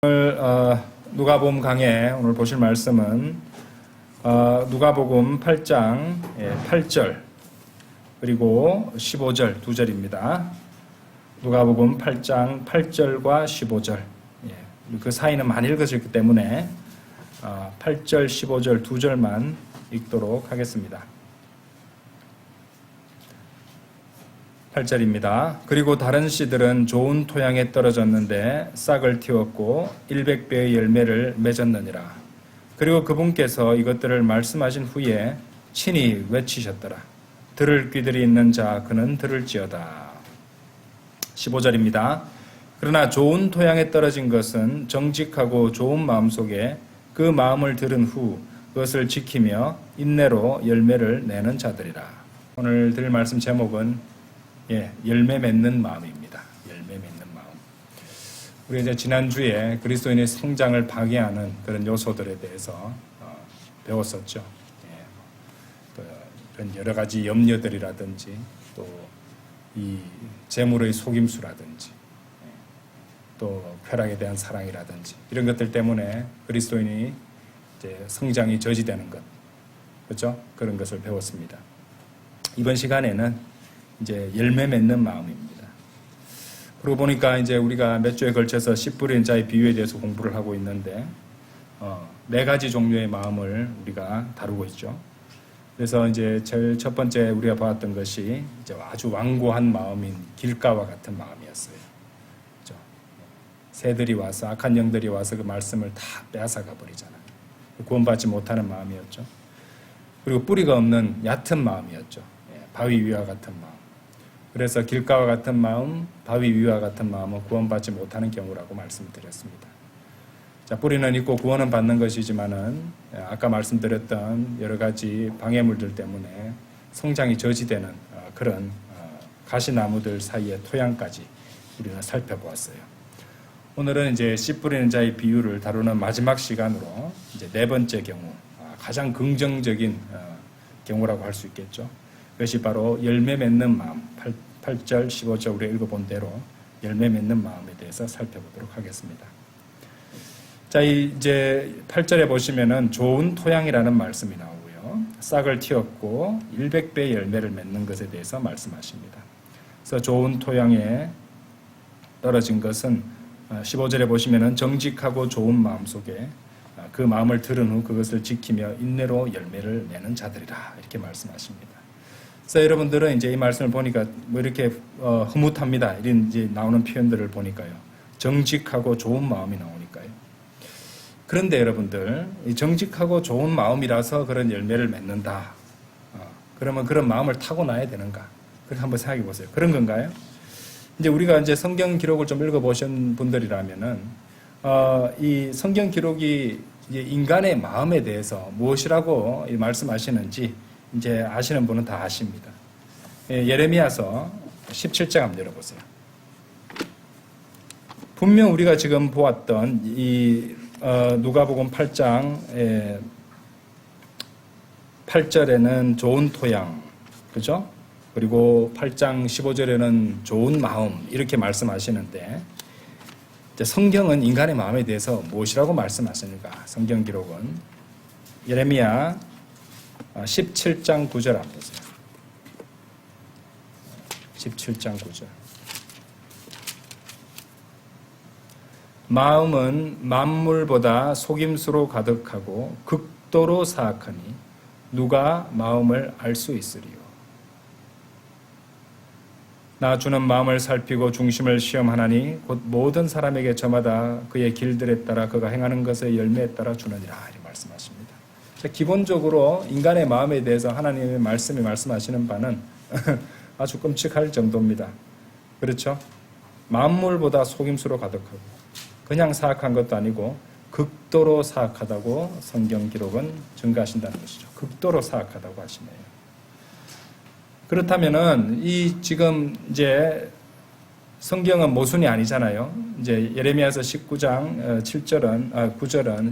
오늘 누가복음 강해 오늘 보실 말씀은 누가복음 8장 8절 그리고 15절 두 절입니다. 누가복음 8장 8절과 15절 그 사이는 많이 읽어졌기 때문에 8절 15절 두 절만 읽도록 하겠습니다. 8절입니다. 그리고 다른 씨들은 좋은 토양에 떨어졌는데 싹을 틔웠고 100배의 열매를 맺었느니라. 그리고 그분께서 이것들을 말씀하신 후에 친히 외치셨더라. 들을 귀들이 있는 자 그는 들을지어다. 15절입니다. 그러나 좋은 토양에 떨어진 것은 정직하고 좋은 마음 속에 그 마음을 들은 후 그것을 지키며 인내로 열매를 내는 자들이라. 오늘 드릴 말씀 제목은 열매 맺는 마음입니다. 열매 맺는 마음. 우리 이제 지난주에 그리스도인의 성장을 방해하는 그런 요소들에 대해서 배웠었죠. 또 이런 여러 가지 염려들이라든지 또 이 재물의 속임수라든지 또 쾌락에 대한 사랑이라든지 이런 것들 때문에 그리스도인이 이제 성장이 저지되는 것, 그렇죠? 그런 것을 배웠습니다. 이번 시간에는 이제 열매 맺는 마음입니다. 그러고 보니까 이제 우리가 몇 주에 걸쳐서 씨 뿌리는 자의 비유에 대해서 공부를 하고 있는데 네 가지 종류의 마음을 우리가 다루고 있죠. 그래서 이제 제일 첫 번째 우리가 봤던 것이 이제 아주 완고한 마음인 길가와 같은 마음이었어요. 그렇죠? 새들이 와서 악한 영들이 와서 그 말씀을 다 빼앗아가 버리잖아요. 구원받지 못하는 마음이었죠. 그리고 뿌리가 없는 얕은 마음이었죠. 바위 위와 같은 마음. 그래서 길가와 같은 마음, 바위 위와 같은 마음은 구원받지 못하는 경우라고 말씀드렸습니다. 자, 뿌리는 있고 구원은 받는 것이지만은 아까 말씀드렸던 여러 가지 방해물들 때문에 성장이 저지되는 그런 가시나무들 사이의 토양까지 우리가 살펴보았어요. 오늘은 이제 씨 뿌리는 자의 비유를 다루는 마지막 시간으로 이제 네 번째 경우, 가장 긍정적인 경우라고 할 수 있겠죠. 그것이 바로 열매 맺는 마음, 8절, 15절 우리가 읽어본 대로 열매 맺는 마음에 대해서 살펴보도록 하겠습니다. 자, 이제 8절에 보시면은 좋은 토양이라는 말씀이 나오고요. 싹을 틔웠고 100배의 열매를 맺는 것에 대해서 말씀하십니다. 그래서 좋은 토양에 떨어진 것은 15절에 보시면은 정직하고 좋은 마음 속에 그 마음을 들은 후 그것을 지키며 인내로 열매를 내는 자들이라 이렇게 말씀하십니다. 그래서 여러분들은 이제 이 말씀을 보니까 뭐 이렇게 흐뭇합니다. 이런 이제 나오는 표현들을 보니까요. 정직하고 좋은 마음이 나오니까요. 그런데 여러분들, 이 정직하고 좋은 마음이라서 그런 열매를 맺는다. 그러면 그런 마음을 타고나야 되는가? 그렇게 한번 생각해 보세요. 그런 건가요? 이제 우리가 이제 성경 기록을 좀 읽어보신 분들이라면은, 이 성경 기록이 이제 인간의 마음에 대해서 무엇이라고 말씀하시는지 이제 아시는 분은 다 아십니다. 예레미야서 17장 한번 열어보세요. 분명 우리가 지금 보았던 이 누가복음 8장 8절에는 좋은 토양, 그죠? 그리고 8장 15절에는 좋은 마음 이렇게 말씀하시는데 이제 성경은 인간의 마음에 대해서 무엇이라고 말씀하십니까? 성경 기록은 예레미야 17장 9절 한번 보세요. 17장 9절. 마음은 만물보다 속임수로 가득하고 극도로 사악하니 누가 마음을 알 수 있으리요. 나 주는 마음을 살피고 중심을 시험하나니 곧 모든 사람에게 저마다 그의 길들에 따라 그가 행하는 것의 열매에 따라 주느니라 이렇게 말씀하십니다. 기본적으로 인간의 마음에 대해서 하나님의 말씀이 말씀하시는 바는 아주 끔찍할 정도입니다. 그렇죠? 만물보다 속임수로 가득하고 그냥 사악한 것도 아니고 극도로 사악하다고 성경 기록은 증가하신다는 것이죠. 극도로 사악하다고 하시네요. 그렇다면은 이 지금 이제 성경은 모순이 아니잖아요. 이제 예레미야서 19장 7절은 9절은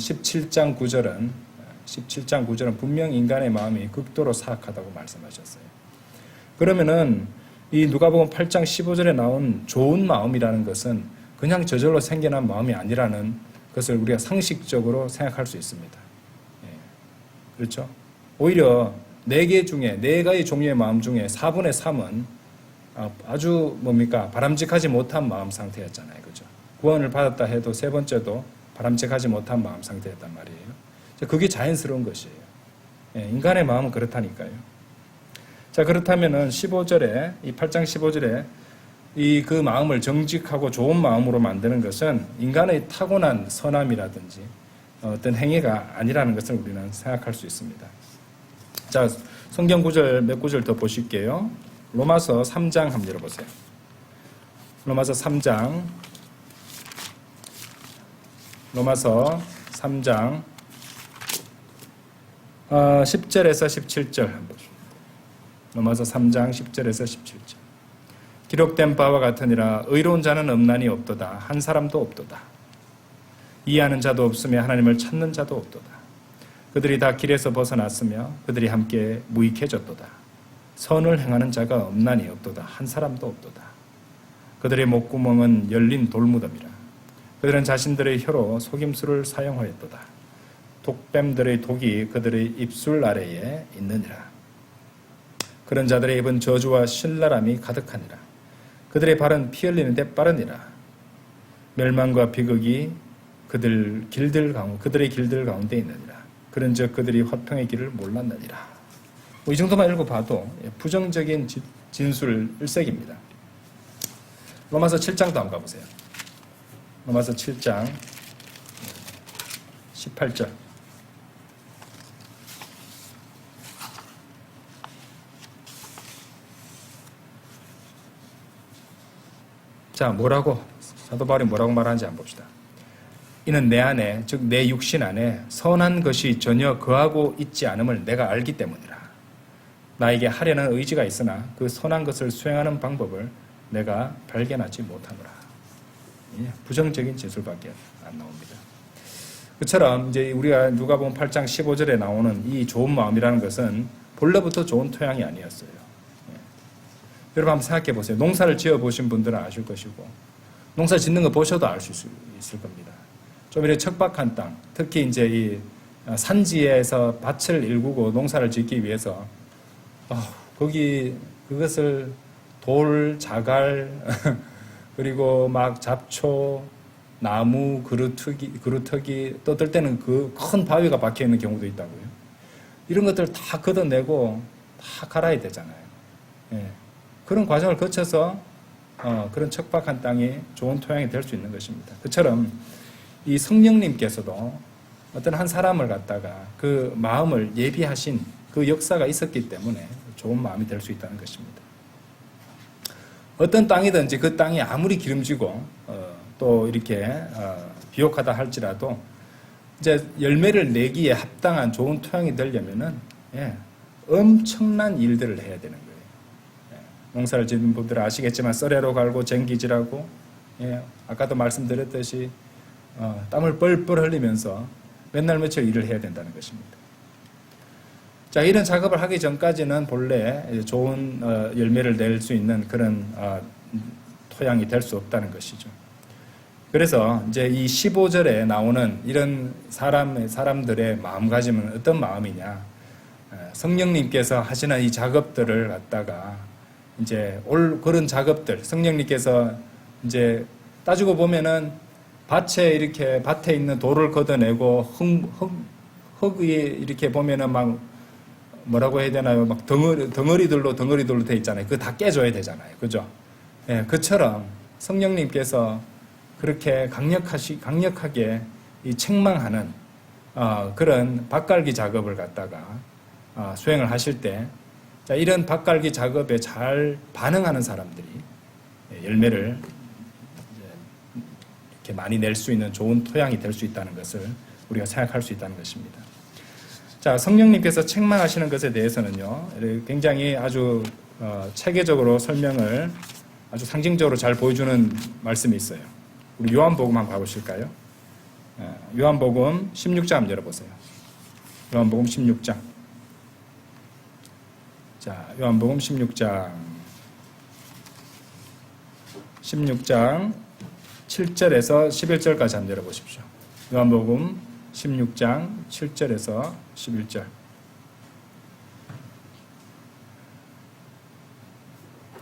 17장 9절은 분명 인간의 마음이 극도로 사악하다고 말씀하셨어요. 그러면은 이 누가복음 8장 15절에 나온 좋은 마음이라는 것은 그냥 저절로 생겨난 마음이 아니라는 그것을 우리가 상식적으로 생각할 수 있습니다. 예. 그렇죠? 오히려 4개 중에 4가지 종류의 마음 중에 4분의 3은 아주 바람직하지 못한 마음 상태였잖아요. 그죠? 구원을 받았다 해도 3번째도 바람직하지 못한 마음 상태였단 말이에요. 그게 자연스러운 것이에요. 예, 인간의 마음은 그렇다니까요. 자, 그렇다면은 15절에, 이 8장 15절에 그 마음을 정직하고 좋은 마음으로 만드는 것은 인간의 타고난 선함이라든지 어떤 행위가 아니라는 것을 우리는 생각할 수 있습니다. 자, 성경 구절 몇 구절 더 보실게요. 로마서 3장 한번 열어보세요. 로마서 3장 10절에서 17절 한번 보십시오. 로마서 3장 10절에서 17절. 기록된 바와 같으니라 의로운 자는 없나니 없도다. 한 사람도 없도다. 이해하는 자도 없으며 하나님을 찾는 자도 없도다. 그들이 다 길에서 벗어났으며 그들이 함께 무익해졌도다. 선을 행하는 자가 없나니 없도다. 한 사람도 없도다. 그들의 목구멍은 열린 돌무덤이라. 그들은 자신들의 혀로 속임수를 사용하였도다. 독뱀들의 독이 그들의 입술 아래에 있느니라. 그런 자들의 입은 저주와 신랄함이 가득하니라. 그들의 발은 피 흘리는데 빠르니라. 멸망과 비극이 그들의 길들 가운데 있느니라. 그런즉 그들이 화평의 길을 몰랐느니라. 이 정도만 읽어봐도 부정적인 진술 일색입니다. 로마서 7장도 한번 가보세요. 로마서 7장 18절. 자, 사도 바울이 뭐라고 말하는지 한번 봅시다. 이는 내 안에, 즉 내 육신 안에 선한 것이 전혀 거하고 있지 않음을 내가 알기 때문이라. 나에게 하려는 의지가 있으나 그 선한 것을 수행하는 방법을 내가 발견하지 못하노라. 부정적인 진술밖에 안 나옵니다. 그처럼 이제 우리가 누가복음 8장 15절에 나오는 이 좋은 마음이라는 것은 본래부터 좋은 토양이 아니었어요. 여러분 한번 생각해 보세요. 농사를 지어 보신 분들은 아실 것이고, 농사 짓는 거 보셔도 알 수 있을 겁니다. 좀 이렇게 척박한 땅, 특히 이제 이 산지에서 밭을 일구고 농사를 짓기 위해서 그것을 돌, 자갈, 그리고 막 잡초, 나무, 그루터기, 또 어떨 때는 그 큰 바위가 박혀 있는 경우도 있다고요. 이런 것들 다 걷어내고 다 갈아야 되잖아요. 예. 그런 과정을 거쳐서 그런 척박한 땅이 좋은 토양이 될 수 있는 것입니다. 그처럼 이 성령님께서도 어떤 한 사람을 갖다가 그 마음을 예비하신 그 역사가 있었기 때문에 좋은 마음이 될 수 있다는 것입니다. 어떤 땅이든지 그 땅이 아무리 기름지고 또 이렇게 비옥하다 할지라도 이제 열매를 내기에 합당한 좋은 토양이 되려면은 엄청난 일들을 해야 되는 거예요. 농사를 짓는 분들 아시겠지만 썰애로 갈고 쟁기질하고 아까도 말씀드렸듯이 땀을 뻘뻘 흘리면서 맨날 며칠 일을 해야 된다는 것입니다. 자, 이런 작업을 하기 전까지는 본래 좋은 열매를 낼 수 있는 그런 토양이 될 수 없다는 것이죠. 그래서 이제 이 15절에 나오는 이런 사람들의 마음가짐은 어떤 마음이냐? 성령님께서 하시는 이 작업들을 갖다가 이제 그런 작업들, 성령님께서 이제 따지고 보면은 밭에 있는 돌을 걷어내고 흙 위에 이렇게 보면은 막 뭐라고 해야 되나요? 막 덩어리들로 돼 있잖아요. 그거 다 깨줘야 되잖아요. 그죠? 그처럼 성령님께서 그렇게 강력하게 이 책망하는 그런 밭갈기 작업을 갖다가 수행을 하실 때, 자, 이런 밭갈기 작업에 잘 반응하는 사람들이 열매를 이렇게 많이 낼 수 있는 좋은 토양이 될 수 있다는 것을 우리가 생각할 수 있다는 것입니다. 자, 성령님께서 책망하시는 것에 대해서는요, 굉장히 아주 체계적으로 설명을 아주 상징적으로 잘 보여주는 말씀이 있어요. 우리 요한복음 한번 봐보실까요? 요한복음 16장 한번 열어보세요. 요한복음 16장. 자, 요한복음 16장 7절에서 11절까지 한번 열어보십시오. 요한복음 16장 7절에서 11절.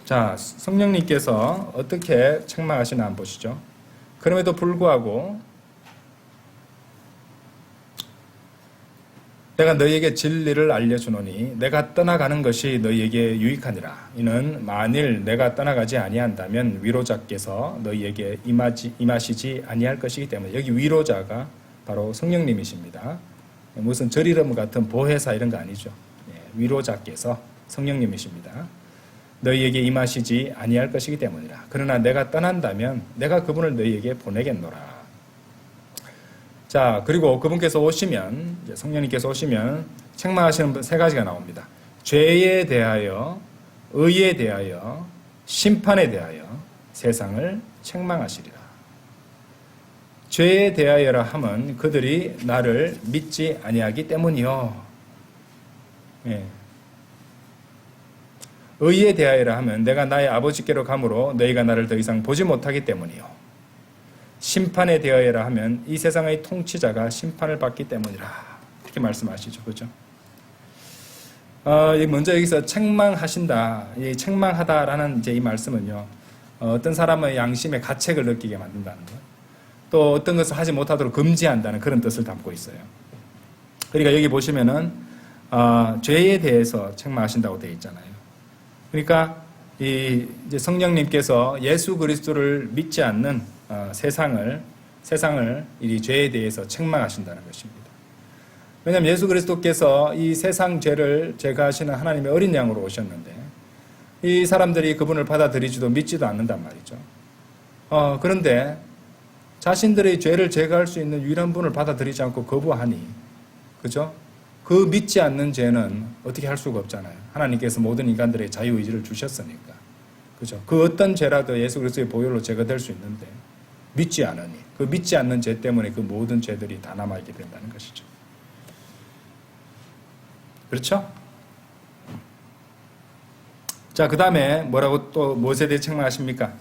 자, 성령님께서 어떻게 책망하시나 한번 보시죠. 그럼에도 불구하고 내가 너희에게 진리를 알려주노니 내가 떠나가는 것이 너희에게 유익하니라. 이는 만일 내가 떠나가지 아니한다면 위로자께서 너희에게 임하시지 아니할 것이기 때문에, 여기 위로자가 바로 성령님이십니다. 무슨 절 이름 같은 보혜사 이런 거 아니죠. 위로자께서 성령님이십니다. 너희에게 임하시지 아니할 것이기 때문이라. 그러나 내가 떠난다면 내가 그분을 너희에게 보내겠노라. 자, 그리고 그분께서 오시면, 이제 성령님께서 오시면 책망하시는 세 가지가 나옵니다. 죄에 대하여, 의에 대하여, 심판에 대하여 세상을 책망하시리라. 죄에 대하여라 함은 그들이 나를 믿지 아니하기 때문이요. 예. 의에 대하여라 하면 내가 나의 아버지께로 가므로 너희가 나를 더 이상 보지 못하기 때문이요. 심판에 대하여라 하면 이 세상의 통치자가 심판을 받기 때문이라. 이렇게 말씀하시죠. 그죠? 먼저 여기서 책망하신다. 이 책망하다라는 이제 이 말씀은요. 어떤 사람의 양심의 가책을 느끼게 만든다는 것. 또 어떤 것을 하지 못하도록 금지한다는 그런 뜻을 담고 있어요. 그러니까 여기 보시면은 죄에 대해서 책망하신다고 되어 있잖아요. 그러니까 이제 성령님께서 예수 그리스도를 믿지 않는 세상을 이 죄에 대해서 책망하신다는 것입니다. 왜냐하면 예수 그리스도께서 이 세상 죄를 제거하시는 하나님의 어린 양으로 오셨는데 이 사람들이 그분을 받아들이지도 믿지도 않는단 말이죠. 그런데 자신들의 죄를 제거할 수 있는 유일한 분을 받아들이지 않고 거부하니, 그죠? 그 믿지 않는 죄는 어떻게 할 수가 없잖아요. 하나님께서 모든 인간들의 자유의지를 주셨으니까. 그죠? 그 어떤 죄라도 예수 그리스도의 보혈로 제거될 수 있는데 믿지 않으니, 그 믿지 않는 죄 때문에 그 모든 죄들이 다 남아있게 된다는 것이죠. 그렇죠? 자, 그 다음에 뭐라고 또 무엇에 대해 책망하십니까?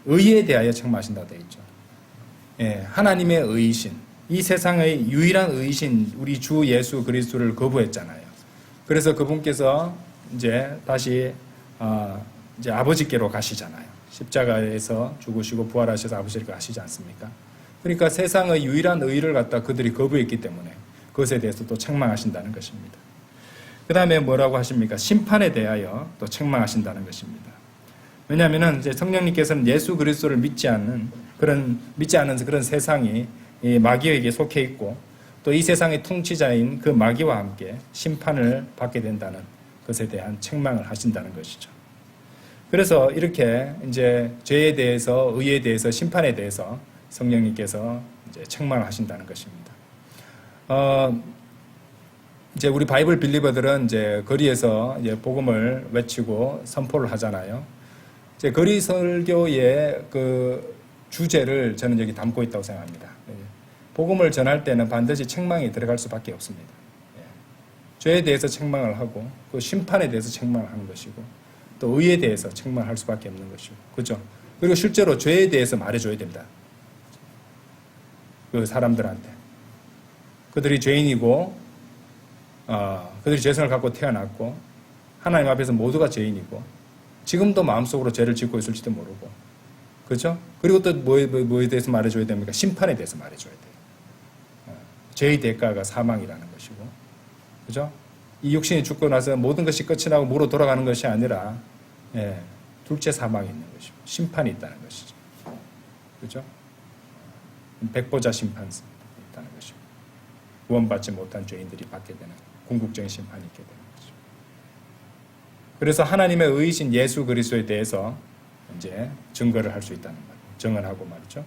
의에 대하여 책망하신다 되어 있죠. 하나님의 의이신, 이 세상의 유일한 의이신 우리 주 예수 그리스도를 거부했잖아요. 그래서 그분께서 이제 다시 이제 아버지께로 가시잖아요. 십자가에서 죽으시고 부활하셔서 아버지께로 가시지 않습니까? 그러니까 세상의 유일한 의를 갖다 그들이 거부했기 때문에 그것에 대해서 또 책망하신다는 것입니다. 그 다음에 뭐라고 하십니까? 심판에 대하여 또 책망하신다는 것입니다. 왜냐하면 이제 성령님께서는 예수 그리스도를 믿지 않는 그런 세상이 이 마귀에게 속해 있고 또 이 세상의 통치자인 그 마귀와 함께 심판을 받게 된다는 것에 대한 책망을 하신다는 것이죠. 그래서 이렇게 이제 죄에 대해서, 의에 대해서, 심판에 대해서 성령님께서 이제 책망을 하신다는 것입니다. 이제 우리 바이블 빌리버들은 이제 거리에서 이제 복음을 외치고 선포를 하잖아요. 이제 거리 설교의 그 주제를 저는 여기 담고 있다고 생각합니다. 복음을 전할 때는 반드시 책망이 들어갈 수밖에 없습니다. 죄에 대해서 책망을 하고 그 심판에 대해서 책망을 하는 것이고 또 의에 대해서 책망할 수밖에 없는 것이고, 그렇죠? 그리고 실제로 죄에 대해서 말해줘야 됩니다. 그 사람들한테 그들이 죄인이고 그들이 죄성을 갖고 태어났고 하나님 앞에서 모두가 죄인이고 지금도 마음속으로 죄를 짓고 있을지도 모르고, 그렇죠? 그리고 또 뭐에 대해서 말해줘야 됩니까? 심판에 대해서 말해줘야 돼요. 죄의 대가가 사망이라는 것이고, 그죠? 이 육신이 죽고 나서 모든 것이 끝이 나고 무로 돌아가는 것이 아니라, 둘째 사망이 있는 것이고, 심판이 있다는 것이죠. 그죠? 백보자 심판이 있다는 것이고, 구원받지 못한 죄인들이 받게 되는 궁극적인 심판이 있게 되는 것이죠. 그래서 하나님의 의이신 예수 그리스도에 대해서 이제 증거를 할 수 있다는 말이에요. 증언하고 말이죠.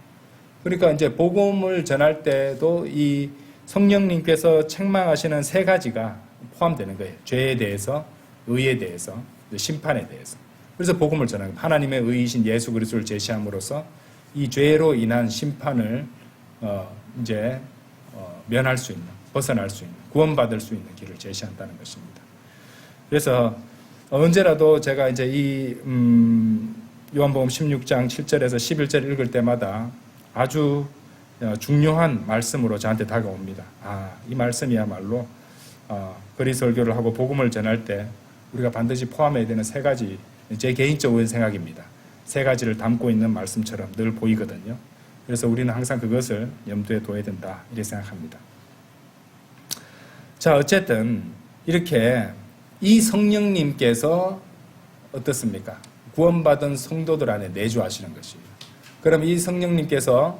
그러니까 이제 복음을 전할 때도 이 성령님께서 책망하시는 세 가지가 포함되는 거예요. 죄에 대해서, 의에 대해서, 심판에 대해서. 그래서 복음을 전하는 거예요. 하나님의 의이신 예수 그리스도를 제시함으로써 이 죄로 인한 심판을 이제 면할 수 있는, 벗어날 수 있는, 구원받을 수 있는 길을 제시한다는 것입니다. 그래서 언제라도 제가 이제 이 요한복음 16장 7절에서 11절 읽을 때마다 아주 중요한 말씀으로 저한테 다가옵니다. 이 말씀이야말로 거리 설교를 하고 복음을 전할 때 우리가 반드시 포함해야 되는 세 가지, 제 개인적인 생각입니다. 세 가지를 담고 있는 말씀처럼 늘 보이거든요. 그래서 우리는 항상 그것을 염두에 둬야 된다, 이렇게 생각합니다. 자, 어쨌든 이렇게 이 성령님께서 어떻습니까? 구원받은 성도들 안에 내주하시는 것이에요. 그럼 이 성령님께서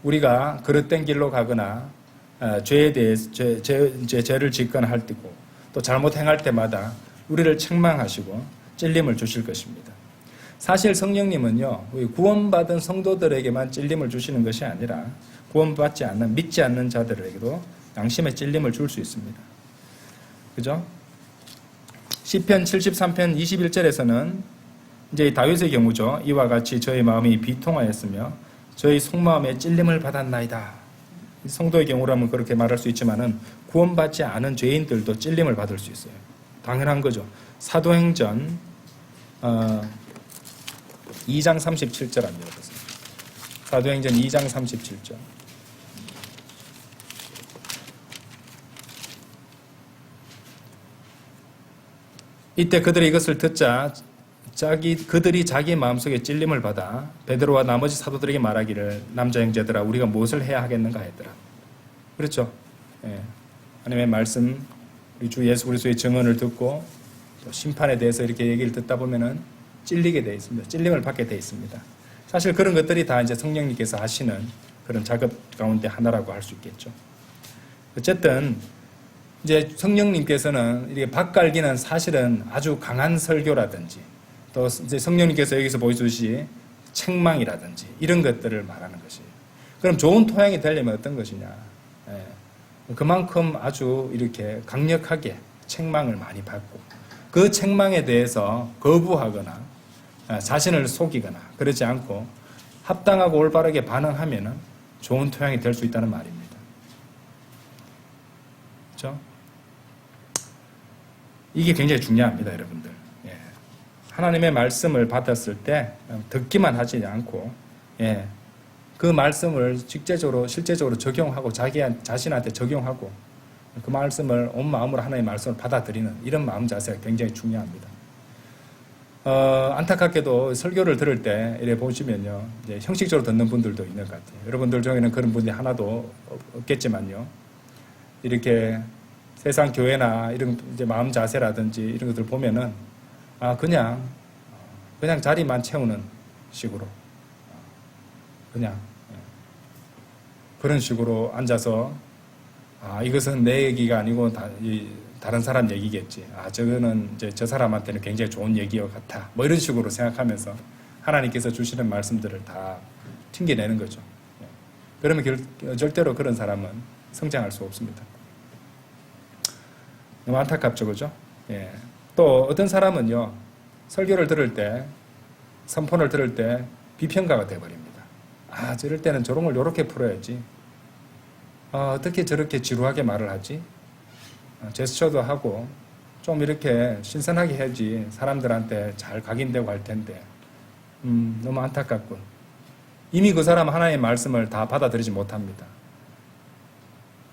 우리가 그릇된 길로 가거나 죄에 대해서 죄를 짓거나 할 때고 또 잘못 행할 때마다 우리를 책망하시고 찔림을 주실 것입니다. 사실 성령님은요, 구원받은 성도들에게만 찔림을 주시는 것이 아니라 구원받지 않는, 믿지 않는 자들에게도 양심의 찔림을 줄 수 있습니다. 그죠? 시편 73편 21절에서는 이제 다윗의 경우죠. 이와 같이 저희 마음이 비통하였으며 저희 속마음에 찔림을 받았나이다. 성도의 경우라면 그렇게 말할 수 있지만은 구원받지 않은 죄인들도 찔림을 받을 수 있어요. 당연한 거죠. 사도행전 2장 37절 한번 읽어보세요. 사도행전 2장 37절. 이때 그들이 이것을 듣자 그들이 자기 마음속에 찔림을 받아 베드로와 나머지 사도들에게 말하기를 남자 형제들아 우리가 무엇을 해야 하겠는가 했더라. 그렇죠. 하나님의 말씀, 우리 주 예수 그리스도의 증언을 듣고 또 심판에 대해서 이렇게 얘기를 듣다 보면은 찔리게 되어 있습니다. 찔림을 받게 되어 있습니다. 사실 그런 것들이 다 이제 성령님께서 하시는 그런 작업 가운데 하나라고 할 수 있겠죠. 어쨌든 이제 성령님께서는 이렇게 바깔기는 사실은 아주 강한 설교라든지 또 이제 성령님께서 여기서 보여주듯이 책망이라든지 이런 것들을 말하는 것이에요. 그럼 좋은 토양이 되려면 어떤 것이냐? 그만큼 아주 이렇게 강력하게 책망을 많이 받고 그 책망에 대해서 거부하거나 자신을 속이거나 그러지 않고 합당하고 올바르게 반응하면 좋은 토양이 될 수 있다는 말입니다. 그렇죠? 이게 굉장히 중요합니다, 여러분들. 하나님의 말씀을 받았을 때 듣기만 하지 않고 그 말씀을 실제적으로 적용하고 자신한테 적용하고 그 말씀을 온 마음으로 하나님의 말씀을 받아들이는 이런 마음 자세가 굉장히 중요합니다. 안타깝게도 설교를 들을 때 이래 보시면요, 이제 형식적으로 듣는 분들도 있는 것 같아요. 여러분들 중에는 그런 분이 하나도 없겠지만요, 이렇게 세상 교회나 이런 이제 마음 자세라든지 이런 것들 보면은 그냥 자리만 채우는 식으로 그냥 그런 식으로 앉아서 이것은 내 얘기가 아니고 다른 사람 얘기겠지. 저거는 이제 저 사람한테는 굉장히 좋은 얘기와 같아. 뭐 이런 식으로 생각하면서 하나님께서 주시는 말씀들을 다 튕겨내는 거죠. 그러면 절대로 그런 사람은 성장할 수 없습니다. 너무 안타깝죠, 그죠? 또 어떤 사람은요, 설교를 들을 때, 선포를 들을 때 비평가가 되어버립니다. 저럴 때는 저런 걸 이렇게 풀어야지. 어떻게 저렇게 지루하게 말을 하지? 제스처도 하고 좀 이렇게 신선하게 해야지 사람들한테 잘 각인되고 할 텐데 너무 안타깝군. 이미 그 사람 하나님의 말씀을 다 받아들이지 못합니다.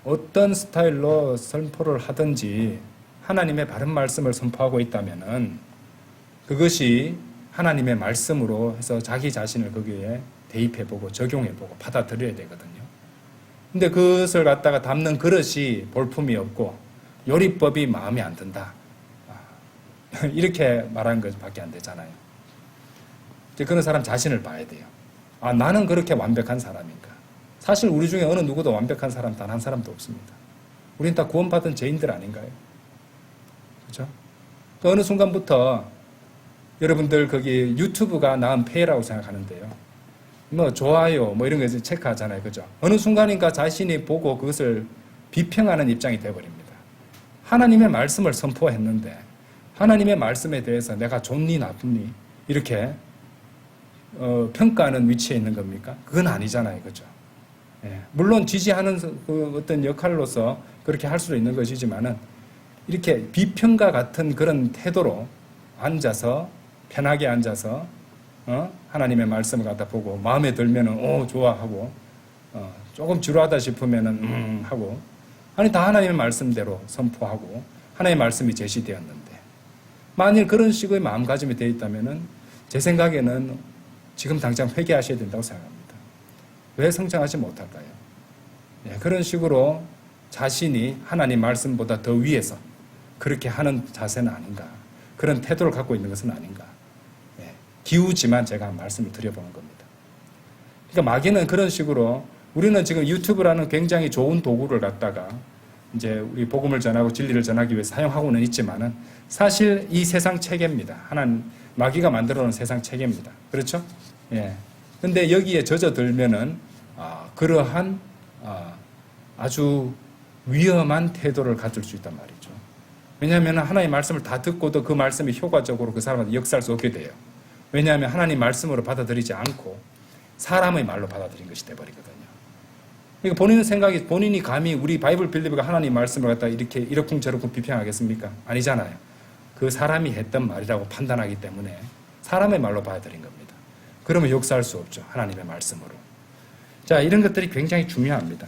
어떤 스타일로 선포를 하든지 하나님의 바른 말씀을 선포하고 있다면은 그것이 하나님의 말씀으로 해서 자기 자신을 거기에 대입해보고 적용해보고 받아들여야 되거든요. 근데 그것을 갖다가 담는 그릇이 볼품이 없고 요리법이 마음에 안 든다. 이렇게 말하는 것밖에 안 되잖아요. 그런 사람 자신을 봐야 돼요. 나는 그렇게 완벽한 사람인가? 사실 우리 중에 어느 누구도 완벽한 사람 단 한 사람도 없습니다. 우린 다 구원받은 죄인들 아닌가요? 그렇죠? 어느 순간부터 여러분들 거기 유튜브가 낳은 폐해라고 생각하는데요. 뭐 좋아요 뭐 이런 거 체크하잖아요. 그죠? 어느 순간인가 자신이 보고 그것을 비평하는 입장이 되어버립니다. 하나님의 말씀을 선포했는데 하나님의 말씀에 대해서 내가 좋니 나쁘니 이렇게 평가하는 위치에 있는 겁니까? 그건 아니잖아요. 그죠? 물론 지지하는 그 어떤 역할로서 그렇게 할 수도 있는 것이지만은 이렇게 비평가 같은 그런 태도로 앉아서 편하게 앉아서 하나님의 말씀을 갖다 보고 마음에 들면은 좋아하고 조금 지루하다 싶으면은 하고, 아니 다 하나님의 말씀대로 선포하고 하나님의 말씀이 제시되었는데, 만일 그런 식의 마음가짐이 되어 있다면은 제 생각에는 지금 당장 회개하셔야 된다고 생각합니다. 왜 성장하지 못할까요? 그런 식으로 자신이 하나님 말씀보다 더 위에서 그렇게 하는 자세는 아닌가, 그런 태도를 갖고 있는 것은 아닌가, 기우지만 제가 말씀을 드려보는 겁니다. 그러니까 마귀는 그런 식으로, 우리는 지금 유튜브라는 굉장히 좋은 도구를 갖다가 이제 우리 복음을 전하고 진리를 전하기 위해 사용하고는 있지만은 사실 이 세상 체계입니다. 하나님, 마귀가 만들어 놓은 세상 체계입니다. 그렇죠? 근데 여기에 젖어들면은 그러한 아주 위험한 태도를 가질 수 있단 말이죠. 왜냐하면 하나님의 말씀을 다 듣고도 그 말씀이 효과적으로 그 사람한테 역사할 수 없게 돼요. 왜냐하면 하나님 말씀으로 받아들이지 않고 사람의 말로 받아들인 것이 돼버리거든요. 그러니까 본인의 생각이, 본인이 감히 우리 바이블 빌리버가 하나님 말씀을 갖다 이렇게 이러쿵저러쿵 비평하겠습니까? 아니잖아요. 그 사람이 했던 말이라고 판단하기 때문에 사람의 말로 받아들인 겁니다. 그러면 역사할 수 없죠. 하나님의 말씀으로. 자, 이런 것들이 굉장히 중요합니다.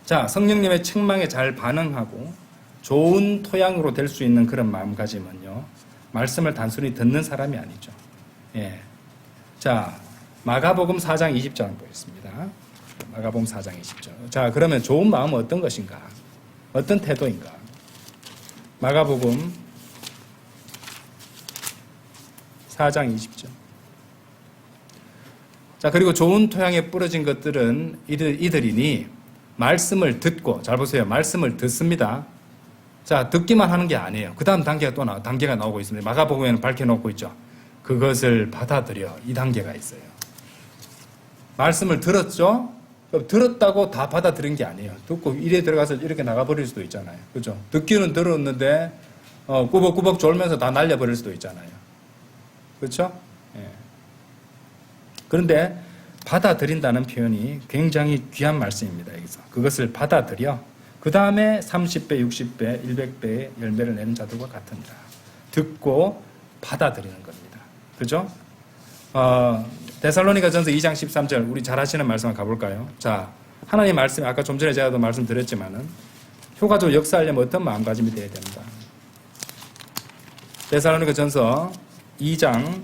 자, 성령님의 책망에 잘 반응하고 좋은 토양으로 될 수 있는 그런 마음가짐은요, 말씀을 단순히 듣는 사람이 아니죠. 자, 마가복음 4장 20절 보겠습니다. 마가복음 4장 20절. 자, 그러면 좋은 마음은 어떤 것인가? 어떤 태도인가? 마가복음 4장 20절. 자, 그리고 좋은 토양에 뿌려진 것들은 이들이니 말씀을 듣고, 잘 보세요. 말씀을 듣습니다. 자, 듣기만 하는 게 아니에요. 그 다음 단계가 단계가 나오고 있습니다. 마가복음에는 밝혀놓고 있죠. 그것을 받아들여. 이 단계가 있어요. 말씀을 들었죠? 들었다고 다 받아들인 게 아니에요. 듣고 일에 들어가서 이렇게 나가버릴 수도 있잖아요. 그죠? 듣기는 들었는데, 꾸벅꾸벅 졸면서 다 날려버릴 수도 있잖아요. 그렇죠? 그런데 받아들인다는 표현이 굉장히 귀한 말씀입니다. 여기서 그것을 받아들여 그 다음에 30배, 60배, 100배의 열매를 내는 자들과 같으니라. 듣고 받아들이는 겁니다. 그죠? 데살로니가전서 2장 13절, 우리 잘 아시는 말씀을 가볼까요? 자, 하나님 말씀, 아까 좀 전에 제가 말씀드렸지만은 효과적으로 역사하려면 어떤 마음가짐이 되어야 된다. 데살로니가전서 2장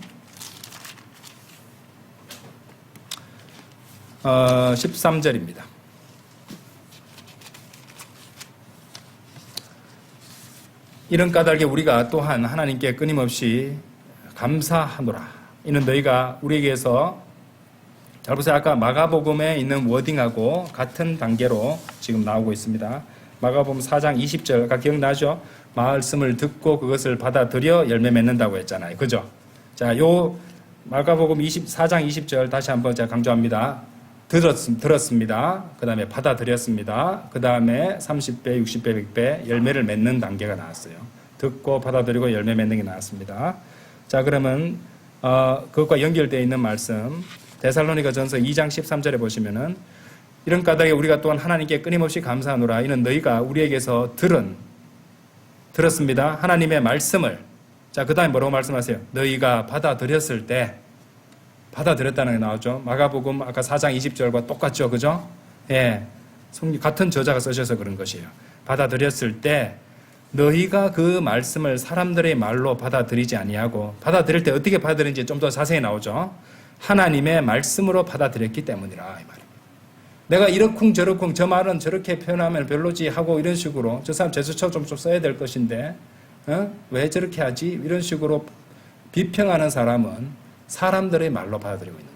13절입니다. 이런 까닭에 우리가 또한 하나님께 끊임없이 감사하노라. 이는 너희가 우리에게서, 잘 보세요. 아까 마가복음에 있는 워딩하고 같은 단계로 지금 나오고 있습니다. 마가복음 4장 20절, 아까 기억나죠? 말씀을 듣고 그것을 받아들여 열매 맺는다고 했잖아요. 그죠? 자, 요 마가복음 4장 20절 다시 한번 제가 강조합니다. 들었습니다. 그 다음에 받아들였습니다. 그 다음에 30배, 60배, 100배 열매를 맺는 단계가 나왔어요. 듣고 받아들이고 열매 맺는 게 나왔습니다. 자, 그러면 그것과 연결되어 있는 말씀 데살로니가전서 2장 13절에 보시면은 이런 까닭에 우리가 또한 하나님께 끊임없이 감사하노라. 이는 너희가 우리에게서 들었습니다. 하나님의 말씀을. 자, 그 다음에 뭐라고 말씀하세요? 너희가 받아들였을 때, 받아들였다는 게 나오죠. 마가복음 아까 4장 20절과 똑같죠. 그죠? 같은 저자가 쓰셔서 그런 것이에요. 받아들였을 때 너희가 그 말씀을 사람들의 말로 받아들이지 아니하고, 받아들일 때 어떻게 받아들인지 좀 더 자세히 나오죠. 하나님의 말씀으로 받아들였기 때문이라, 이 말입니다. 내가 이러쿵저러쿵 저 말은 저렇게 표현하면 별로지 하고 이런 식으로 저 사람 제스처 좀 써야 될 것인데 왜 저렇게 하지? 이런 식으로 비평하는 사람은 사람들의 말로 받아들이고 있는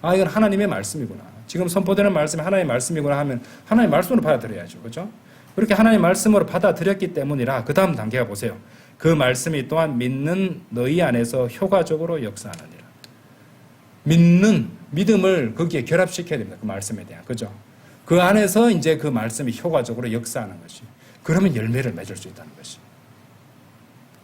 거예요. 이건 하나님의 말씀이구나. 지금 선포되는 말씀이 하나님의 말씀이구나 하면 하나님의 말씀으로 받아들여야죠. 그렇죠? 그렇게 하나님의 말씀으로 받아들였기 때문이라 그 다음 단계가 보세요. 그 말씀이 또한 믿는 너희 안에서 효과적으로 역사하느니라. 믿음을 거기에 결합시켜야 됩니다. 그 말씀에 대한. 그죠? 그 안에서 이제 그 말씀이 효과적으로 역사하는 것이. 그러면 열매를 맺을 수 있다는 것이.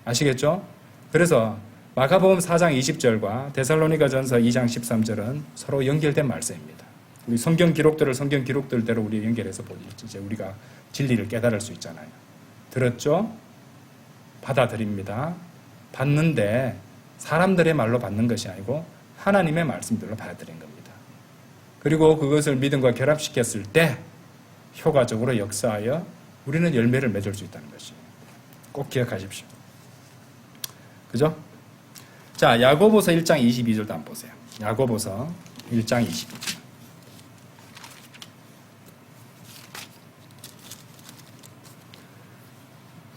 아시겠죠? 그래서 마가복음 4장 20절과 데살로니가전서 2장 13절은 서로 연결된 말씀입니다. 우리 성경 기록들대로 우리 연결해서 보니 이제 우리가 진리를 깨달을 수 있잖아요. 들었죠? 받아들입니다. 받는데 사람들의 말로 받는 것이 아니고 하나님의 말씀들로 받아들인 겁니다. 그리고 그것을 믿음과 결합시켰을 때 효과적으로 역사하여 우리는 열매를 맺을 수 있다는 것이에요. 꼭 기억하십시오. 그죠? 자, 야고보서 1장 22절도 한번 보세요. 야고보서 1장 22절.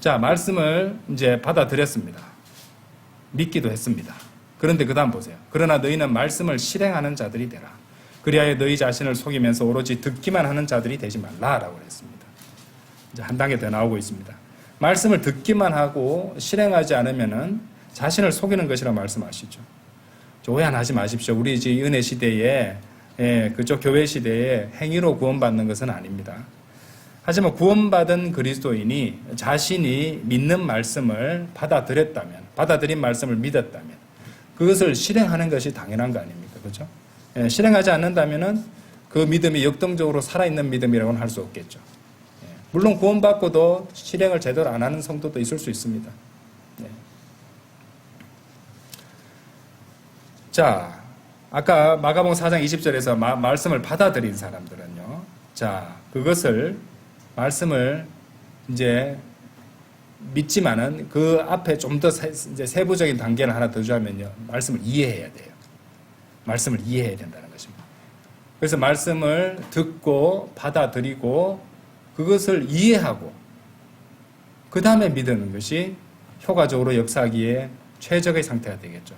자, 말씀을 이제 받아들였습니다. 믿기도 했습니다. 그런데 그 다음 보세요. 그러나 너희는 말씀을 실행하는 자들이 되라. 그리하여 너희 자신을 속이면서 오로지 듣기만 하는 자들이 되지 말라라고 했습니다. 이제 한 단계 더 나오고 있습니다. 말씀을 듣기만 하고 실행하지 않으면은 자신을 속이는 것이라 말씀하시죠. 오해 안 하지 마십시오. 우리 이제 은혜 시대에, 그쪽 교회 시대에 행위로 구원받는 것은 아닙니다. 하지만 구원받은 그리스도인이 자신이 믿는 말씀을 받아들인 말씀을 믿었다면 그것을 실행하는 것이 당연한 거 아닙니까? 그렇죠? 실행하지 않는다면은 그 믿음이 역동적으로 살아있는 믿음이라고는 할 수 없겠죠. 물론 구원받고도 실행을 제대로 안 하는 성도도 있을 수 있습니다. 자, 아까 마가복음 4장 20절에서 말씀을 받아들인 사람들은요. 자, 그것을 말씀을 이제 믿지만은 그 앞에 좀 더 세부적인 단계를 하나 더 주자면요. 말씀을 이해해야 돼요. 말씀을 이해해야 된다는 것입니다. 그래서 말씀을 듣고 받아들이고 그것을 이해하고 그 다음에 믿는 것이 효과적으로 역사하기에 최적의 상태가 되겠죠.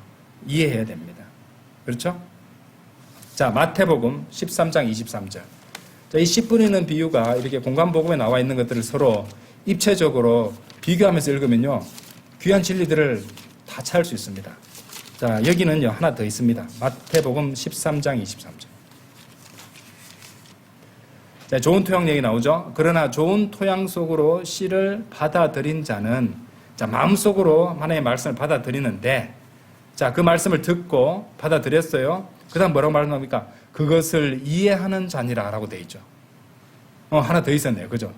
이해해야 됩니다. 그렇죠? 자, 마태복음 13장 23절. 자, 이 씨 뿌리는 비유가 이렇게 공간복음에 나와 있는 것들을 서로 입체적으로 비교하면서 읽으면요. 귀한 진리들을 다 찾을 수 있습니다. 자, 여기는요. 하나 더 있습니다. 마태복음 13장 23절. 자, 좋은 토양 얘기 나오죠. 그러나 좋은 토양 속으로 씨를 받아들인 자는 자, 마음속으로 하나님의 말씀을 받아들이는데 자, 그 말씀을 듣고 받아들였어요. 그 다음 뭐라고 말합니까? 그것을 이해하는 자니라라고 되어 있죠. 하나 더 있었네요. 그죠?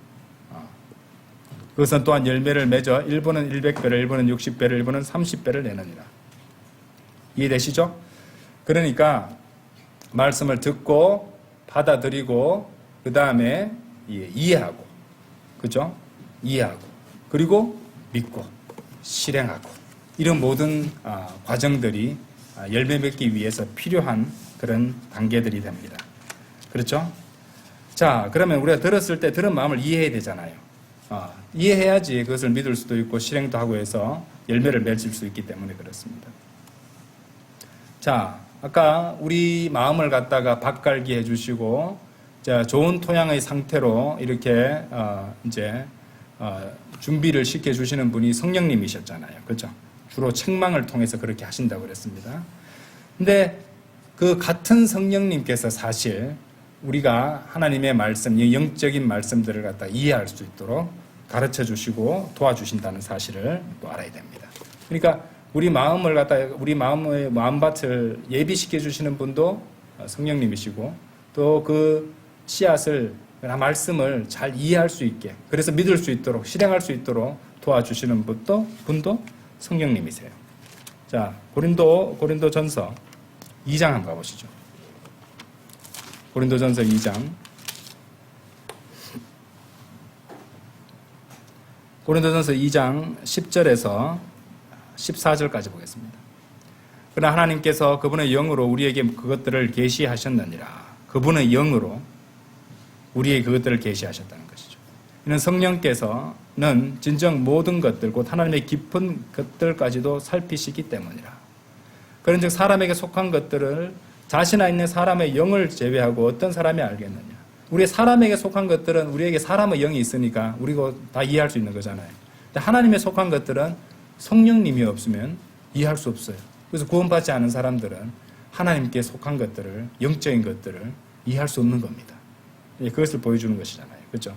그것은 또한 열매를 맺어 일부는 100배를, 일부는 60배를, 일부는 30배를 내느니라. 이해되시죠? 그러니까 말씀을 듣고 받아들이고 그 다음에 이해하고 그죠? 이해하고 그리고 믿고 실행하고 이런 모든 과정들이 열매 맺기 위해서 필요한 그런 단계들이 됩니다. 그렇죠? 자, 그러면 우리가 들었을 때 들은 마음을 이해해야 되잖아요. 이해해야지 그것을 믿을 수도 있고 실행도 하고 해서 열매를 맺을 수 있기 때문에 그렇습니다. 자, 아까 우리 마음을 갖다가 밭갈기 해주시고 자, 좋은 토양의 상태로 이렇게 이제 준비를 시켜주시는 분이 성령님이셨잖아요. 그렇죠? 주로 책망을 통해서 그렇게 하신다고 그랬습니다. 근데 그 같은 성령님께서 사실 우리가 하나님의 말씀, 영적인 말씀들을 갖다 이해할 수 있도록 가르쳐 주시고 도와주신다는 사실을 또 알아야 됩니다. 그러니까 우리 마음을 갖다 우리 마음의 마음밭을 예비시켜 주시는 분도 성령님이시고 또 그 씨앗을 말씀을 잘 이해할 수 있게 그래서 믿을 수 있도록 실행할 수 있도록 도와주시는 분도 성령님이세요. 자, 고린도전서 2장 한번 가보시죠. 고린도전서 2장. 고린도전서 2장 10절에서 14절까지 보겠습니다. 그러나 하나님께서 그분의 영으로 우리에게 그것들을 계시하셨느니라. 그분의 영으로 우리에게 그것들을 계시하셨다는 것이죠. 이는 성령께서는 진정 모든 것들 곧 하나님의 깊은 것들까지도 살피시기 때문이라. 그런즉 사람에게 속한 것들을 자신 안에 있는 사람의 영을 제외하고 어떤 사람이 알겠느냐. 우리 사람에게 속한 것들은 우리에게 사람의 영이 있으니까 우리가 다 이해할 수 있는 거잖아요. 근데 하나님에 속한 것들은 성령님이 없으면 이해할 수 없어요. 그래서 구원받지 않은 사람들은 하나님께 속한 것들을, 영적인 것들을 이해할 수 없는 겁니다. 그것을 보여주는 것이잖아요. 그렇죠?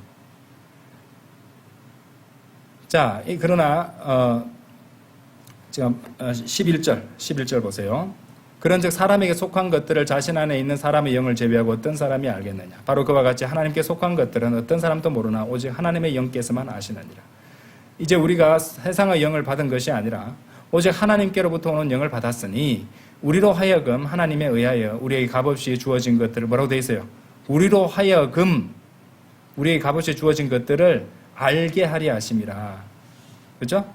자, 그러나 지금 11절 보세요. 그런즉 사람에게 속한 것들을 자신 안에 있는 사람의 영을 제외하고 어떤 사람이 알겠느냐. 바로 그와 같이 하나님께 속한 것들은 어떤 사람도 모르나 오직 하나님의 영께서만 아시느니라. 이제 우리가 세상의 영을 받은 것이 아니라 오직 하나님께로부터 오는 영을 받았으니 우리로 하여금 하나님에 의하여 우리에게 값없이 주어진 것들을 뭐라고 되어 있어요? 우리로 하여금 우리에게 값없이 주어진 것들을 알게 하리 하심이라. 그렇죠?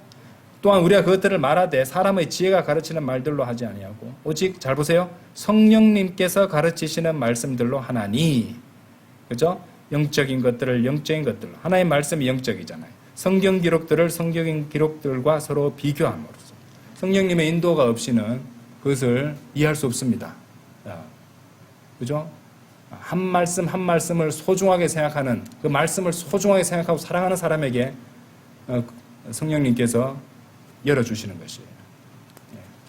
또한 우리가 그것들을 말하되 사람의 지혜가 가르치는 말들로 하지 아니하고 오직 잘 보세요. 성령님께서 가르치시는 말씀들로 하나니. 그렇죠? 영적인 것들을 영적인 것들로. 하나님의 말씀이 영적이잖아요. 성경 기록들을 성경인 기록들과 서로 비교함으로써 성령님의 인도가 없이는 그것을 이해할 수 없습니다. 그죠? 한 말씀 한 말씀을 소중하게 생각하는, 그 말씀을 소중하게 생각하고 사랑하는 사람에게 성령님께서 열어주시는 것이에요.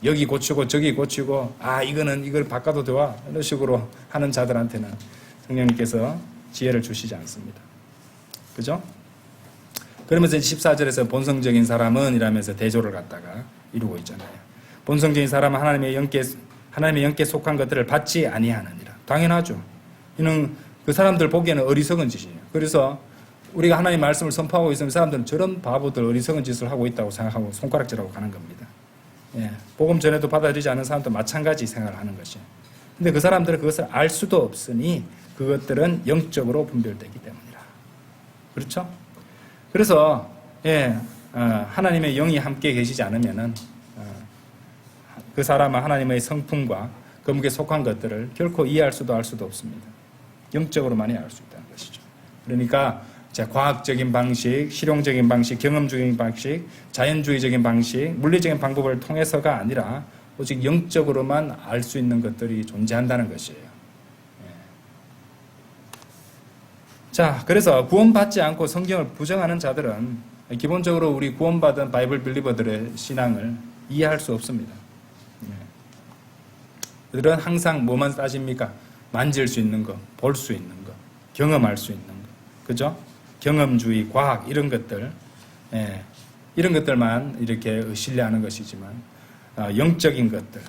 여기 고치고 저기 고치고 이걸 바꿔도 좋아 이런 식으로 하는 자들한테는 성령님께서 지혜를 주시지 않습니다. 그죠? 그러면서 14절에서 본성적인 사람은 이라면서 대조를 갖다가 이루고 있잖아요. 본성적인 사람은 하나님의 영께 속한 것들을 받지 아니하느니라. 당연하죠. 이는 그 사람들 보기에는 어리석은 짓이에요. 그래서 우리가 하나님의 말씀을 선포하고 있으면 사람들은 저런 바보들 어리석은 짓을 하고 있다고 생각하고 손가락질하고 가는 겁니다. 복음 전에도 받아들이지 않은 사람도 마찬가지 생각을 하는 것이에요. 근데 그 사람들은 그것을 알 수도 없으니 그것들은 영적으로 분별되기 때문이라. 그렇죠? 그래서 하나님의 영이 함께 계시지 않으면은 그 사람은 하나님의 성품과 그분께 속한 것들을 결코 이해할 수도 알 수도 없습니다. 영적으로만이 알 수 있다는 것이죠. 그러니까 과학적인 방식, 실용적인 방식, 경험적인 방식, 자연주의적인 방식, 물리적인 방법을 통해서가 아니라 오직 영적으로만 알 수 있는 것들이 존재한다는 것이에요. 자, 그래서 구원받지 않고 성경을 부정하는 자들은 기본적으로 우리 구원받은 바이블 빌리버들의 신앙을 이해할 수 없습니다. 그들은 항상 뭐만 따집니까? 만질 수 있는 거, 볼 수 있는 거, 경험할 수 있는 거. 그죠? 경험주의, 과학 이런 것들, 이런 것들만 이렇게 신뢰하는 것이지만 영적인 것들,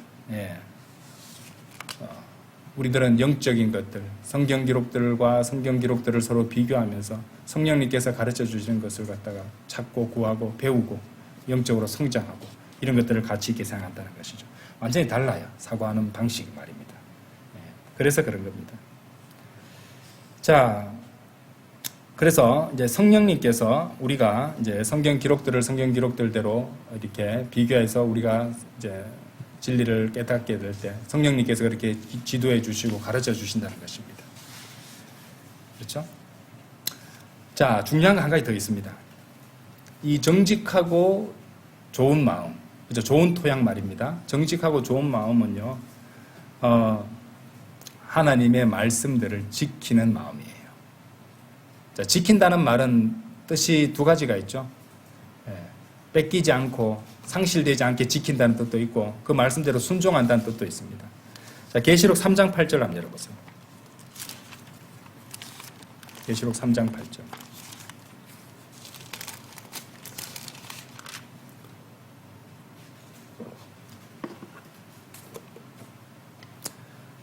우리들은 영적인 것들, 성경 기록들을 서로 비교하면서 성령님께서 가르쳐 주시는 것을 갖다가 찾고 구하고 배우고 영적으로 성장하고 이런 것들을 가치 있게 생각한다는 것이죠. 완전히 달라요. 사고하는 방식이 말입니다. 그래서 그런 겁니다. 자, 그래서 이제 성령님께서 우리가 이제 성경 기록들대로 이렇게 비교해서 우리가 이제 진리를 깨닫게 될 때 성령님께서 그렇게 지도해 주시고 가르쳐 주신다는 것입니다. 그렇죠? 자, 중요한 거 한 가지 더 있습니다. 이 정직하고 좋은 마음, 그죠? 좋은 토양 말입니다. 정직하고 좋은 마음은요, 하나님의 말씀들을 지키는 마음이에요. 자, 지킨다는 말은 뜻이 두 가지가 있죠. 뺏기지 않고 상실되지 않게 지킨다는 뜻도 있고 그 말씀대로 순종한다는 뜻도 있습니다. 자, 계시록 3장 8절 한번 열어보세요. 계시록 3장 8절.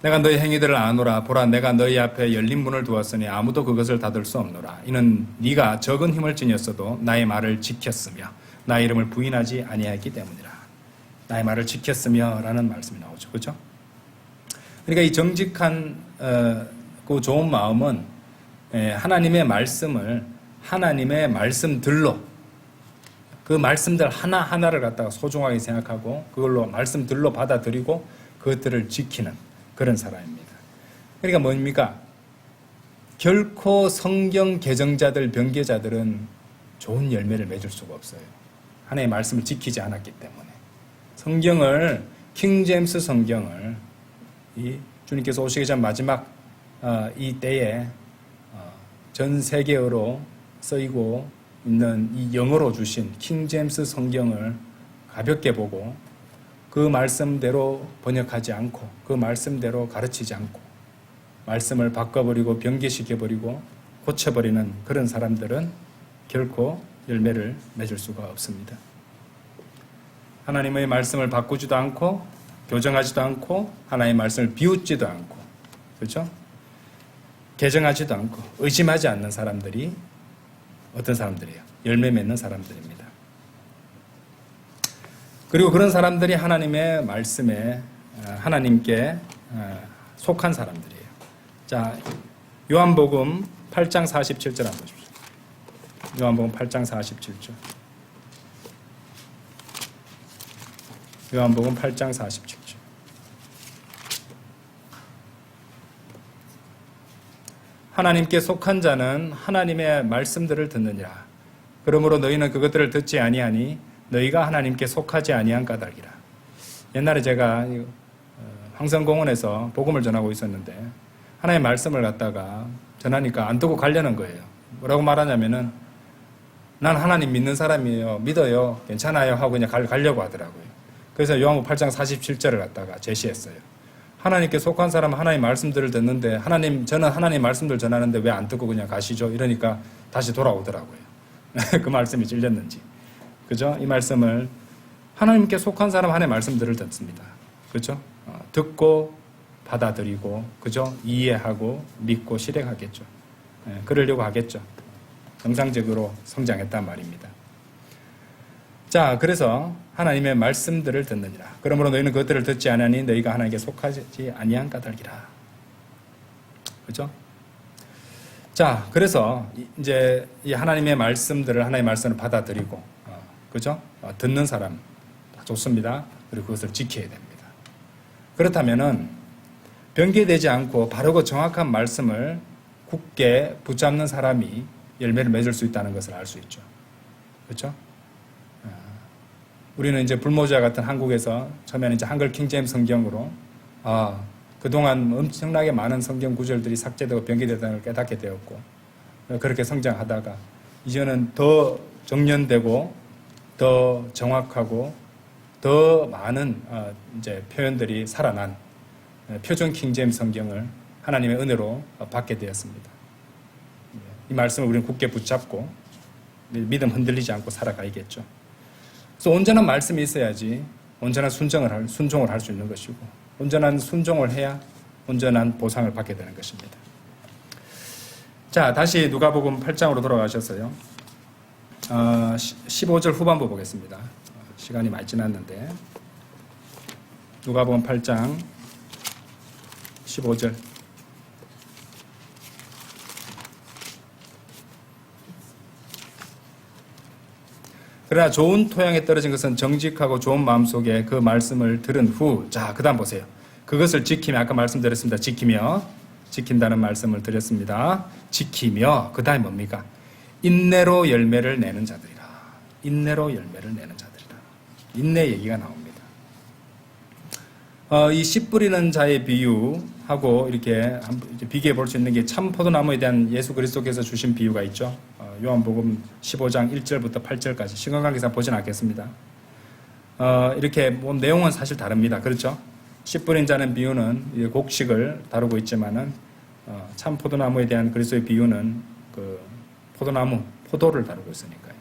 내가 너희 행위들을 아노라. 보라, 내가 너희 앞에 열린 문을 두었으니 아무도 그것을 닫을 수 없노라. 이는 네가 적은 힘을 지녔어도 나의 말을 지켰으며 나의 이름을 부인하지 아니하였기 때문이라. 나의 말을 지켰으며 라는 말씀이 나오죠. 그렇죠? 그러니까 이 정직한 그 좋은 마음은 하나님의 말씀을 하나님의 말씀들로 그 말씀들 하나하나를 갖다가 소중하게 생각하고 그걸로 말씀들로 받아들이고 그것들을 지키는 그런 사람입니다. 그러니까 뭡니까? 결코 성경 개정자들, 변개자들은 좋은 열매를 맺을 수가 없어요. 하나님의 말씀을 지키지 않았기 때문에. 성경을, 킹제임스 성경을 이 주님께서 오시기 전 마지막 이 때에 전 세계어로 쓰이고 있는 이 영어로 주신 킹제임스 성경을 가볍게 보고 그 말씀대로 번역하지 않고 그 말씀대로 가르치지 않고 말씀을 바꿔버리고 변개시켜버리고 고쳐버리는 그런 사람들은 결코 열매를 맺을 수가 없습니다. 하나님의 말씀을 바꾸지도 않고 교정하지도 않고 하나님의 말씀을 비웃지도 않고 그렇죠? 개정하지도 않고 의심하지 않는 사람들이 어떤 사람들이에요? 열매 맺는 사람들입니다. 그리고 그런 사람들이 하나님의 말씀에 하나님께 속한 사람들이에요. 자, 요한복음 8장 47절 한번 보십시오. 요한복음 8장 47절. 요한복음 8장 47절. 하나님께 속한 자는 하나님의 말씀들을 듣느니라. 그러므로 너희는 그것들을 듣지 아니하니 너희가 하나님께 속하지 아니한 까닭이라. 옛날에 제가 황성공원에서 복음을 전하고 있었는데 하나님의 말씀을 갖다가 전하니까 안 듣고 가려는 거예요. 뭐라고 말하냐면은 난 하나님 믿는 사람이에요. 믿어요. 괜찮아요. 하고 그냥 가려고 하더라고요. 그래서 요한복음 8장 47절을 갖다가 제시했어요. 하나님께 속한 사람은 하나님 말씀들을 듣는데 저는 하나님 말씀들 전하는데 왜 안 듣고 그냥 가시죠? 이러니까 다시 돌아오더라고요. 그 말씀이 찔렸는지. 그죠? 이 말씀을 하나님께 속한 사람은 하나님 말씀들을 듣습니다. 그죠? 듣고 받아들이고, 그죠? 이해하고 믿고 실행하겠죠. 그러려고 하겠죠. 정상적으로 성장했단 말입니다. 자, 그래서 하나님의 말씀들을 듣느니라. 그러므로 너희는 그것들을 듣지 않으니 너희가 하나님께 속하지 아니한 까닭이라. 그죠? 자, 그래서 이제 이 하나님의 말씀들을 하나님의 말씀을 받아들이고, 그죠? 듣는 사람 좋습니다. 그리고 그것을 지켜야 됩니다. 그렇다면은 변개되지 않고 바르고 정확한 말씀을 굳게 붙잡는 사람이 열매를 맺을 수 있다는 것을 알 수 있죠. 그렇죠? 우리는 이제 불모자 같은 한국에서 처음에는 이제 한글 킹제임스 성경으로 그동안 엄청나게 많은 성경 구절들이 삭제되고 변개되다는 걸 깨닫게 되었고 그렇게 성장하다가 이제는 더 정연되고 더 정확하고 더 많은 이제 표현들이 살아난 표준 킹제임스 성경을 하나님의 은혜로 받게 되었습니다. 이 말씀을 우리는 굳게 붙잡고 믿음 흔들리지 않고 살아가야겠죠. 그래서 온전한 말씀이 있어야지 온전한 순종을 할 수 있는 것이고 온전한 순종을 해야 온전한 보상을 받게 되는 것입니다. 자, 다시 누가복음 8장으로 돌아가셔서요. 15절 후반부 보겠습니다. 시간이 많이 지났는데 누가복음 8장 15절. 그러나 좋은 토양에 떨어진 것은 정직하고 좋은 마음속에 그 말씀을 들은 후, 자, 그 다음 보세요. 그것을 지키며, 아까 말씀드렸습니다. 지킨다는 말씀을 드렸습니다. 지키며, 그 다음에 뭡니까? 인내로 열매를 내는 자들이라. 인내로 열매를 내는 자들이라. 인내 얘기가 나옵니다. 이 씨 뿌리는 자의 비유하고 이렇게 비교해 볼 수 있는 게 참 포도나무에 대한 예수 그리스도께서 주신 비유가 있죠. 요한복음 15장 1절부터 8절까지 신강강기상 보진 않겠습니다. 이렇게 내용은 사실 다릅니다. 그렇죠? 씨 뿌린 자는 비유는 곡식을 다루고 있지만은 참 포도나무에 대한 그리스도의 비유는 그 포도를 다루고 있으니까요.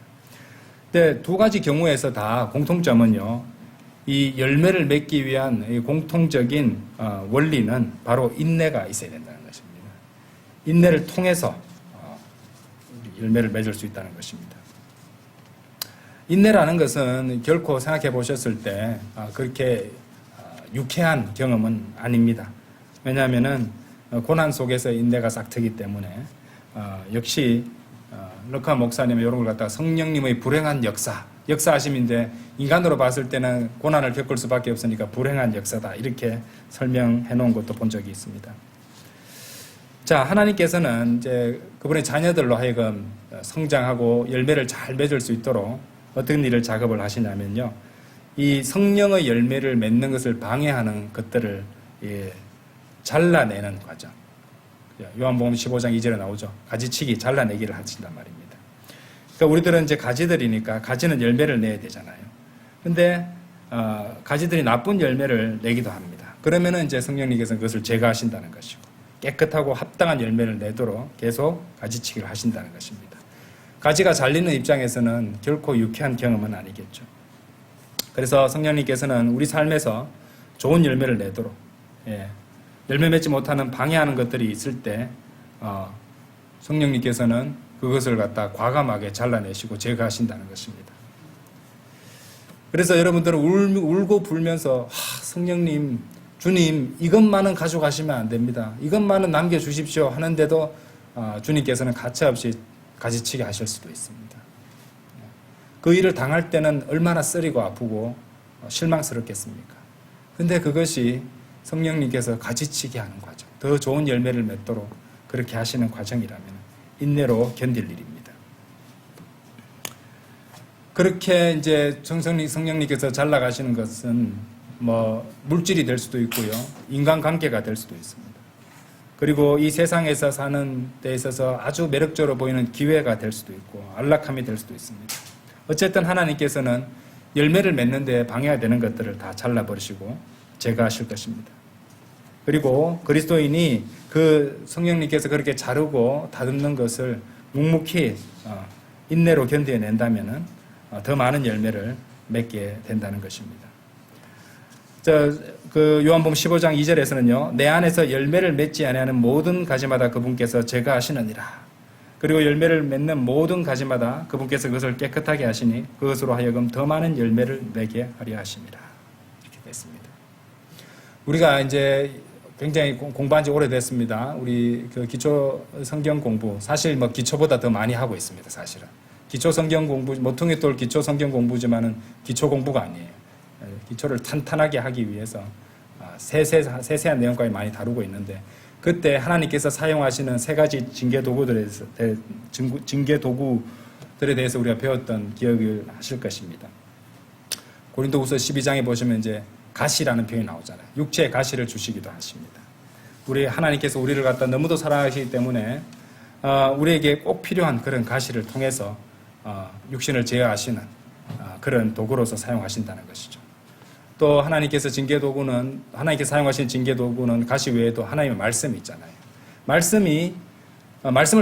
근데 두 가지 경우에서 다 공통점은요. 이 열매를 맺기 위한 이 공통적인 원리는 바로 인내가 있어야 된다는 것입니다. 인내를 통해서 열매를 맺을 수 있다는 것입니다. 인내라는 것은 결코 생각해 보셨을 때 그렇게 유쾌한 경험은 아닙니다. 왜냐하면은 고난 속에서 인내가 싹트기 때문에 역시 럭카 목사님의 이런 걸 갖다가 성령님의 불행한 역사하심인데 인간으로 봤을 때는 고난을 겪을 수밖에 없으니까 불행한 역사다 이렇게 설명해 놓은 것도 본 적이 있습니다. 자, 하나님께서는 이제 그분의 자녀들로 하여금 성장하고 열매를 잘 맺을 수 있도록 어떤 일을 작업을 하시냐면요. 이 성령의 열매를 맺는 것을 방해하는 것들을 잘라내는 과정. 요한복음 15장 2절에 나오죠. 가지치기, 잘라내기를 하신단 말입니다. 그러니까 우리들은 이제 가지들이니까 가지는 열매를 내야 되잖아요. 근데 가지들이 나쁜 열매를 내기도 합니다. 그러면은 이제 성령님께서는 그것을 제거하신다는 것이고 깨끗하고 합당한 열매를 내도록 계속 가지치기를 하신다는 것입니다. 가지가 잘리는 입장에서는 결코 유쾌한 경험은 아니겠죠. 그래서 성령님께서는 우리 삶에서 좋은 열매를 내도록 열매 맺지 못하는 방해하는 것들이 있을 때 성령님께서는 그것을 갖다 과감하게 잘라내시고 제거하신다는 것입니다. 그래서 여러분들은 울고 불면서 성령님 주님 이것만은 가져가시면 안 됩니다. 이것만은 남겨주십시오 하는데도 주님께서는 가차없이 가지치게 하실 수도 있습니다. 그 일을 당할 때는 얼마나 쓰리고 아프고 실망스럽겠습니까? 근데 그것이 성령님께서 가지치게 하는 과정, 더 좋은 열매를 맺도록 그렇게 하시는 과정이라면 인내로 견딜 일입니다. 그렇게 이제 성령님께서 잘나가시는 것은 물질이 될 수도 있고요, 인간관계가 될 수도 있습니다. 그리고 이 세상에서 사는 데 있어서 아주 매력적으로 보이는 기회가 될 수도 있고 안락함이 될 수도 있습니다. 어쨌든 하나님께서는 열매를 맺는 데 방해가 되는 것들을 다 잘라버리시고 제거하실 것입니다. 그리고 그리스도인이 그 성령님께서 그렇게 자르고 다듬는 것을 묵묵히 인내로 견뎌낸다면 더 많은 열매를 맺게 된다는 것입니다. 그 요한복음 15장 2절에서는요, 내 안에서 열매를 맺지 아니하는 모든 가지마다 그분께서 제거하시느니라. 그리고 열매를 맺는 모든 가지마다 그분께서 그것을 깨끗하게 하시니 그것으로 하여금 더 많은 열매를 맺게 하려 하십니다. 이렇게 됐습니다. 우리가 이제 굉장히 공부한 지 오래됐습니다. 우리 그 기초 성경 공부, 사실 기초보다 더 많이 하고 있습니다, 사실은. 기초 성경 공부, 모퉁이돌 기초 성경 공부지만은 기초 공부가 아니에요. 기초를 탄탄하게 하기 위해서 세세한 내용까지 많이 다루고 있는데, 그때 하나님께서 사용하시는 세 가지 징계 도구들에 대해서 우리가 배웠던 기억을 하실 것입니다. 고린도후서 12장에 보시면 이제 가시라는 표현이 나오잖아요. 육체의 가시를 주시기도 하십니다. 우리 하나님께서 우리를 갖다 너무도 사랑하시기 때문에 우리에게 꼭 필요한 그런 가시를 통해서 육신을 제어하시는 그런 도구로서 사용하신다는 것이죠. 또 하나님께서 사용하신 징계 도구는 가시 외에도 하나님의 말씀이 있잖아요. 말씀을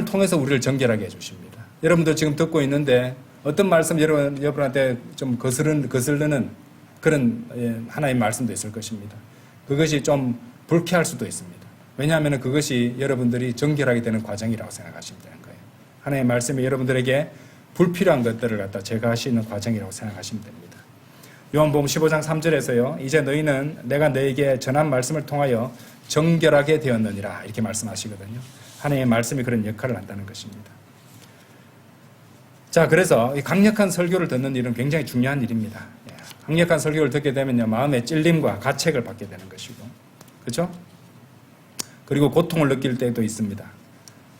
통해서 우리를 정결하게 해주십니다. 여러분들 지금 듣고 있는데 어떤 말씀 여러분한테 좀 거슬리는 그런 하나님의 말씀도 있을 것입니다. 그것이 좀 불쾌할 수도 있습니다. 왜냐하면 그것이 여러분들이 정결하게 되는 과정이라고 생각하시면 되는 거예요. 하나님의 말씀이 여러분들에게 불필요한 것들을 갖다 제거하시는 과정이라고 생각하시면 됩니다. 요한복음 15장 3절에서요. 이제 너희는 내가 너에게 전한 말씀을 통하여 정결하게 되었느니라 이렇게 말씀하시거든요. 하나님의 말씀이 그런 역할을 한다는 것입니다. 자, 그래서 이 강력한 설교를 듣는 일은 굉장히 중요한 일입니다. 강력한 설교를 듣게 되면요, 마음의 찔림과 가책을 받게 되는 것이고, 그렇죠? 그리고 고통을 느낄 때도 있습니다.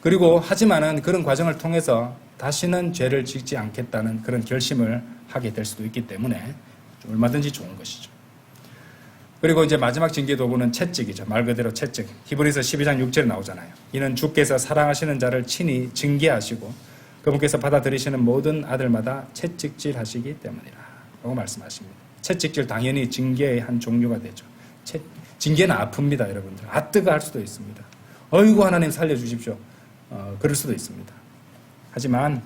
그리고 하지만은 그런 과정을 통해서 다시는 죄를 짓지 않겠다는 그런 결심을 하게 될 수도 있기 때문에 얼마든지 좋은 것이죠. 그리고 이제 마지막 징계 도구는 채찍이죠. 말 그대로 채찍. 히브리서 12장 6절에 나오잖아요. 이는 주께서 사랑하시는 자를 친히 징계하시고 그분께서 받아들이시는 모든 아들마다 채찍질 하시기 때문이라 라고 말씀하십니다. 채찍질 당연히 징계의 한 종류가 되죠. 징계는 아픕니다, 여러분들. 뜨거 할 수도 있습니다. 어이구 하나님 살려주십시오. 그럴 수도 있습니다. 하지만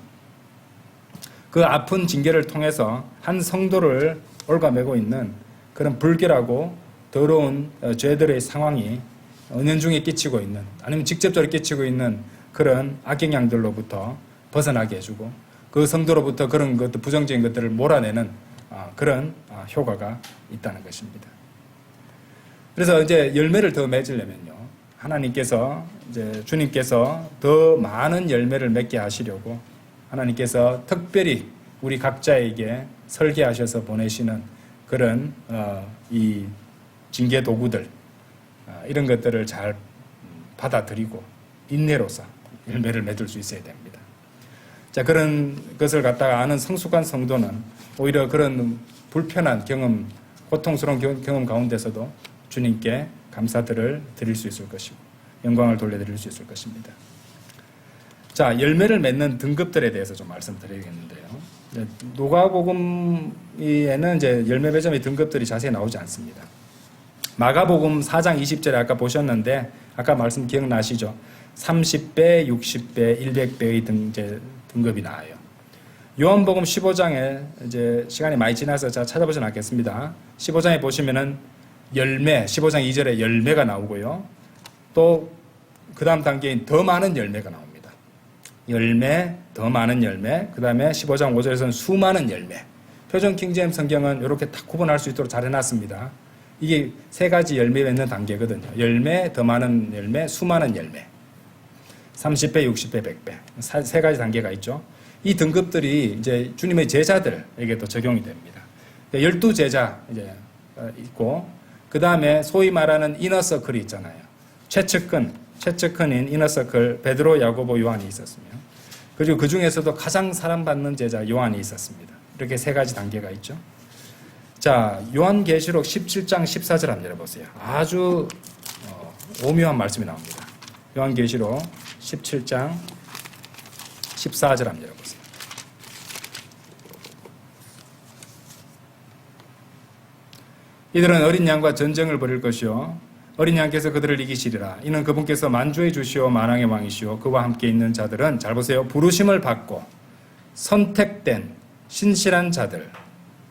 그 아픈 징계를 통해서 한 성도를 올가매고 있는 그런 불결하고 더러운 죄들의 상황이 은연중에 끼치고 있는, 아니면 직접적으로 끼치고 있는 그런 악영향들로부터 벗어나게 해주고 그 성도로부터 그런 것들, 부정적인 것들을 몰아내는 그런 효과가 있다는 것입니다. 그래서 이제 열매를 더 맺으려면요, 주님께서 더 많은 열매를 맺게 하시려고 하나님께서 특별히 우리 각자에게 설계하셔서 보내시는 그런 이 징계 도구들, 이런 것들을 잘 받아들이고 인내로서 열매를 맺을 수 있어야 됩니다. 자, 그런 것을 갖다가 아는 성숙한 성도는 오히려 그런 불편한 경험, 고통스러운 경험 가운데서도 주님께 감사들을 드릴 수 있을 것이고 영광을 돌려드릴 수 있을 것입니다. 자, 열매를 맺는 등급들에 대해서 좀 말씀드리겠는데요. 누가복음에는 이제 열매 맺음의 등급들이 자세히 나오지 않습니다. 마가복음 4장 20절에 아까 보셨는데, 아까 말씀 기억나시죠? 30배, 60배, 100배의 등급이 나와요. 요한복음 15장에 이제 시간이 많이 지나서 제가 찾아보진 않겠습니다. 15장에 보시면은 열매, 15장 2절에 열매가 나오고요. 또 그 다음 단계인 더 많은 열매가 나옵니다. 열매, 더 많은 열매, 그 다음에 15장 5절에서는 수많은 열매. 표준 킹제임스 성경은 이렇게 딱 구분할 수 있도록 잘 해놨습니다. 이게 세 가지 열매 맺는 단계거든요. 열매, 더 많은 열매, 수많은 열매. 30배, 60배, 100배. 세 가지 단계가 있죠. 이 등급들이 이제 주님의 제자들에게도 적용이 됩니다. 12제자 이제 있고, 그 다음에 소위 말하는 이너서클이 있잖아요. 최측근인 이너서클, 베드로, 야고보, 요한이 있었으며, 그리고 그 중에서도 가장 사랑받는 제자 요한이 있었습니다. 이렇게 세 가지 단계가 있죠. 자, 요한계시록 17장 14절 한번 열어보세요. 아주 오묘한 말씀이 나옵니다. 요한계시록 17장 14절 한번 열어보세요. 이들은 어린 양과 전쟁을 벌일 것이요 어린 양께서 그들을 이기시리라. 이는 그분께서 만주의 주시오 만왕의 왕이시오 그와 함께 있는 자들은, 잘 보세요, 부르심을 받고 선택된 신실한 자들,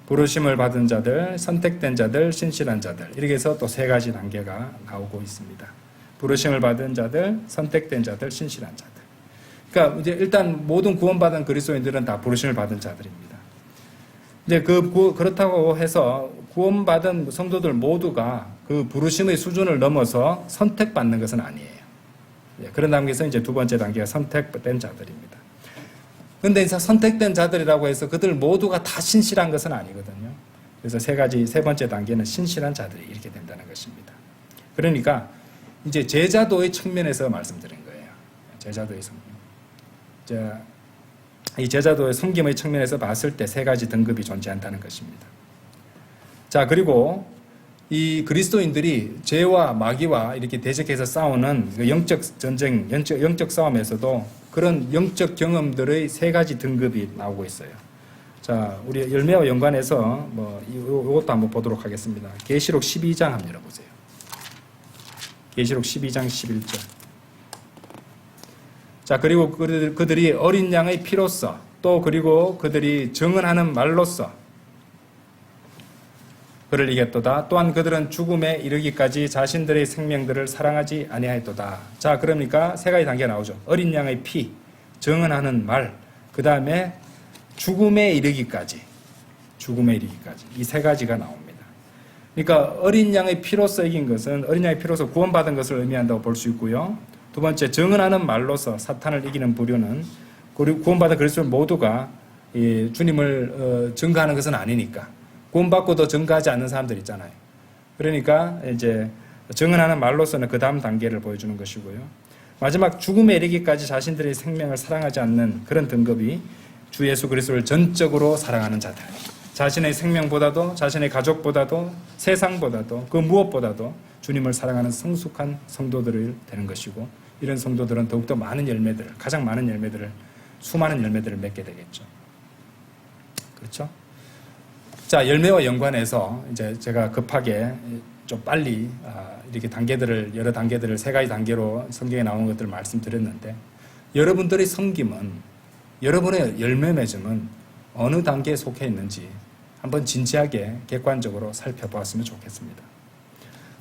부르심을 받은 자들, 선택된 자들, 신실한 자들, 이렇게 해서 또 세 가지 단계가 나오고 있습니다. 부르심을 받은 자들, 선택된 자들, 신실한 자들. 그러니까 이제 일단 모든 구원받은 그리스도인들은 다 부르심을 받은 자들입니다. 이제 그렇다고 해서 구원받은 성도들 모두가 그 부르심의 수준을 넘어서 선택받는 것은 아니에요. 그런 단계에서 이제 두 번째 단계가 선택된 자들입니다. 그런데 이제 선택된 자들이라고 해서 그들 모두가 다 신실한 것은 아니거든요. 그래서 세 번째 단계는 신실한 자들이 이렇게 된다는 것입니다. 그러니까 이제 제자도의 측면에서 말씀드린 거예요. 제자도의 섬김. 이 제자도의 섬김의 측면에서 봤을 때 세 가지 등급이 존재한다는 것입니다. 자, 그리고 이 그리스도인들이 죄와 마귀와 이렇게 대적해서 싸우는 그 영적 전쟁, 영적 싸움에서도 그런 영적 경험들의 세 가지 등급이 나오고 있어요. 자, 우리 열매와 연관해서 이것도 한번 보도록 하겠습니다. 계시록 12장 한번 열어보세요. 계시록 12장 11절. 자, 그리고 그들이 어린 양의 피로써, 또 그리고 그들이 증언하는 말로써 그를 이겼도다. 또한 그들은 죽음에 이르기까지 자신들의 생명들을 사랑하지 아니하였도다. 자, 그러니까 세 가지 단계가 나오죠. 어린 양의 피, 증언하는 말, 그 다음에 죽음에 이르기까지. 이 세 가지가 나옵니다. 그러니까 어린 양의 피로써 이긴 것은 어린 양의 피로써 구원받은 것을 의미한다고 볼 수 있고요. 두 번째, 증언하는 말로서 사탄을 이기는 부류는 구원받은 그리스도인 모두가 주님을 증거하는 것은 아니니까. 구원받고도 증거하지 않는 사람들 있잖아요. 그러니까 이제 증언하는 말로서는 그 다음 단계를 보여주는 것이고요. 마지막 죽음에 이르기까지 자신들의 생명을 사랑하지 않는 그런 등급이 주 예수 그리스도를 전적으로 사랑하는 자들. 자신의 생명보다도, 자신의 가족보다도, 세상보다도, 그 무엇보다도 주님을 사랑하는 성숙한 성도들이 되는 것이고, 이런 성도들은 더욱더 많은 열매들을, 가장 많은 열매들을, 수많은 열매들을 맺게 되겠죠. 그렇죠? 자, 열매와 연관해서 이제 제가 급하게 좀 빨리 이렇게 여러 단계들을 세 가지 단계로 성경에 나온 것들을 말씀드렸는데, 여러분들의 섬김은, 여러분의 열매 맺음은 어느 단계에 속해 있는지 한번 진지하게 객관적으로 살펴보았으면 좋겠습니다.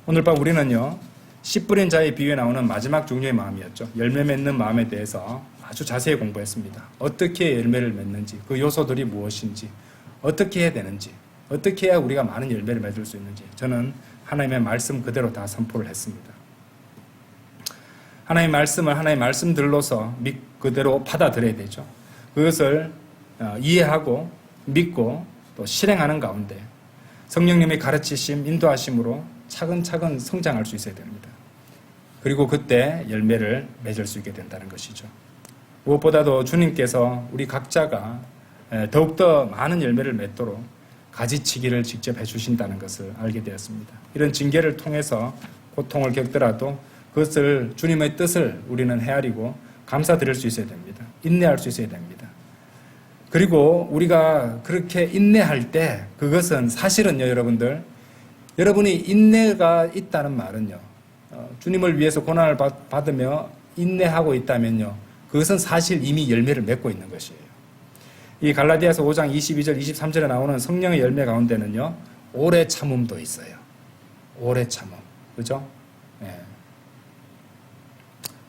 오늘 밤 우리는요, 씨 뿌린 자의 비유에 나오는 마지막 종류의 마음이었죠. 열매 맺는 마음에 대해서 아주 자세히 공부했습니다. 어떻게 열매를 맺는지, 그 요소들이 무엇인지, 어떻게 해야 되는지, 어떻게 해야 우리가 많은 열매를 맺을 수 있는지, 저는 하나님의 말씀 그대로 다 선포를 했습니다. 하나님의 말씀을 하나님의 말씀들로서 그대로 받아들여야 되죠. 그것을 이해하고 믿고 또 실행하는 가운데 성령님의 가르치심, 인도하심으로 차근차근 성장할 수 있어야 됩니다. 그리고 그때 열매를 맺을 수 있게 된다는 것이죠. 무엇보다도 주님께서 우리 각자가 더욱더 많은 열매를 맺도록 가지치기를 직접 해주신다는 것을 알게 되었습니다. 이런 징계를 통해서 고통을 겪더라도 그것을, 주님의 뜻을 우리는 헤아리고 감사드릴 수 있어야 됩니다. 인내할 수 있어야 됩니다. 그리고 우리가 그렇게 인내할 때 그것은 사실은요, 여러분이 인내가 있다는 말은요, 주님을 위해서 고난을 받으며 인내하고 있다면요, 그것은 사실 이미 열매를 맺고 있는 것이에요. 이 갈라디아서 5장 22절, 23절에 나오는 성령의 열매 가운데는요, 오래 참음도 있어요. 오래 참음. 그죠? 네.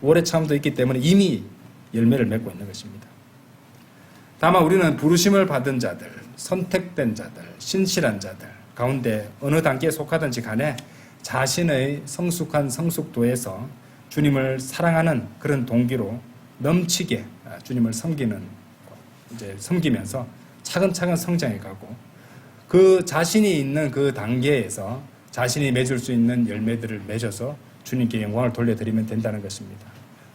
오래 참음도 있기 때문에 이미 열매를 맺고 있는 것입니다. 다만 우리는 부르심을 받은 자들, 선택된 자들, 신실한 자들, 가운데 어느 단계에 속하든지 간에 자신의 성숙한 성숙도에서 주님을 사랑하는 그런 동기로 넘치게 주님을 섬기면서 차근차근 성장해 가고 그 자신이 있는 그 단계에서 자신이 맺을 수 있는 열매들을 맺어서 주님께 영광을 돌려드리면 된다는 것입니다.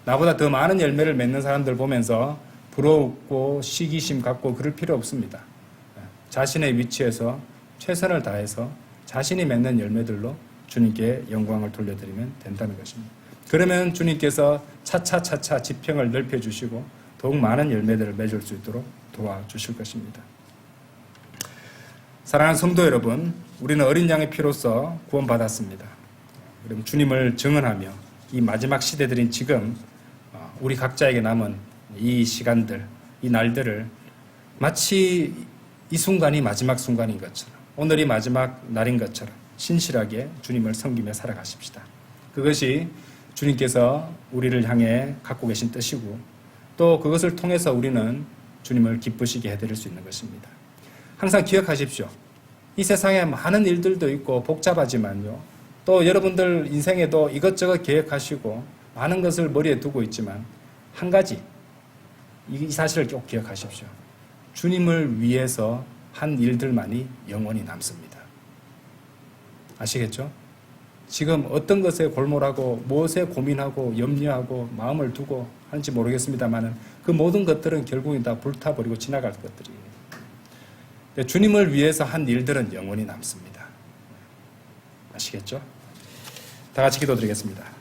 나보다 더 많은 열매를 맺는 사람들 보면서 부러웠고 시기심 갖고 그럴 필요 없습니다. 자신의 위치에서 최선을 다해서 자신이 맺는 열매들로 주님께 영광을 돌려드리면 된다는 것입니다. 그러면 주님께서 차차차차 지평을 넓혀주시고 더욱 많은 열매들을 맺을 수 있도록 도와주실 것입니다. 사랑하는 성도 여러분, 우리는 어린 양의 피로써 구원받았습니다. 그럼 주님을 증언하며 이 마지막 시대들인 지금 우리 각자에게 남은 이 시간들, 이 날들을 마치 이 순간이 마지막 순간인 것처럼 오늘이 마지막 날인 것처럼 신실하게 주님을 섬기며 살아가십시다. 그것이 주님께서 우리를 향해 갖고 계신 뜻이고 또 그것을 통해서 우리는 주님을 기쁘시게 해드릴 수 있는 것입니다. 항상 기억하십시오. 이 세상에 많은 일들도 있고 복잡하지만요. 또 여러분들 인생에도 이것저것 계획하시고 많은 것을 머리에 두고 있지만 한 가지 이 사실을 꼭 기억하십시오. 주님을 위해서 한 일들만이 영원히 남습니다. 아시겠죠? 지금 어떤 것에 골몰하고 무엇에 고민하고 염려하고 마음을 두고 하는지 모르겠습니다만 그 모든 것들은 결국은 다 불타버리고 지나갈 것들이에요. 주님을 위해서 한 일들은 영원히 남습니다. 아시겠죠? 다 같이 기도드리겠습니다.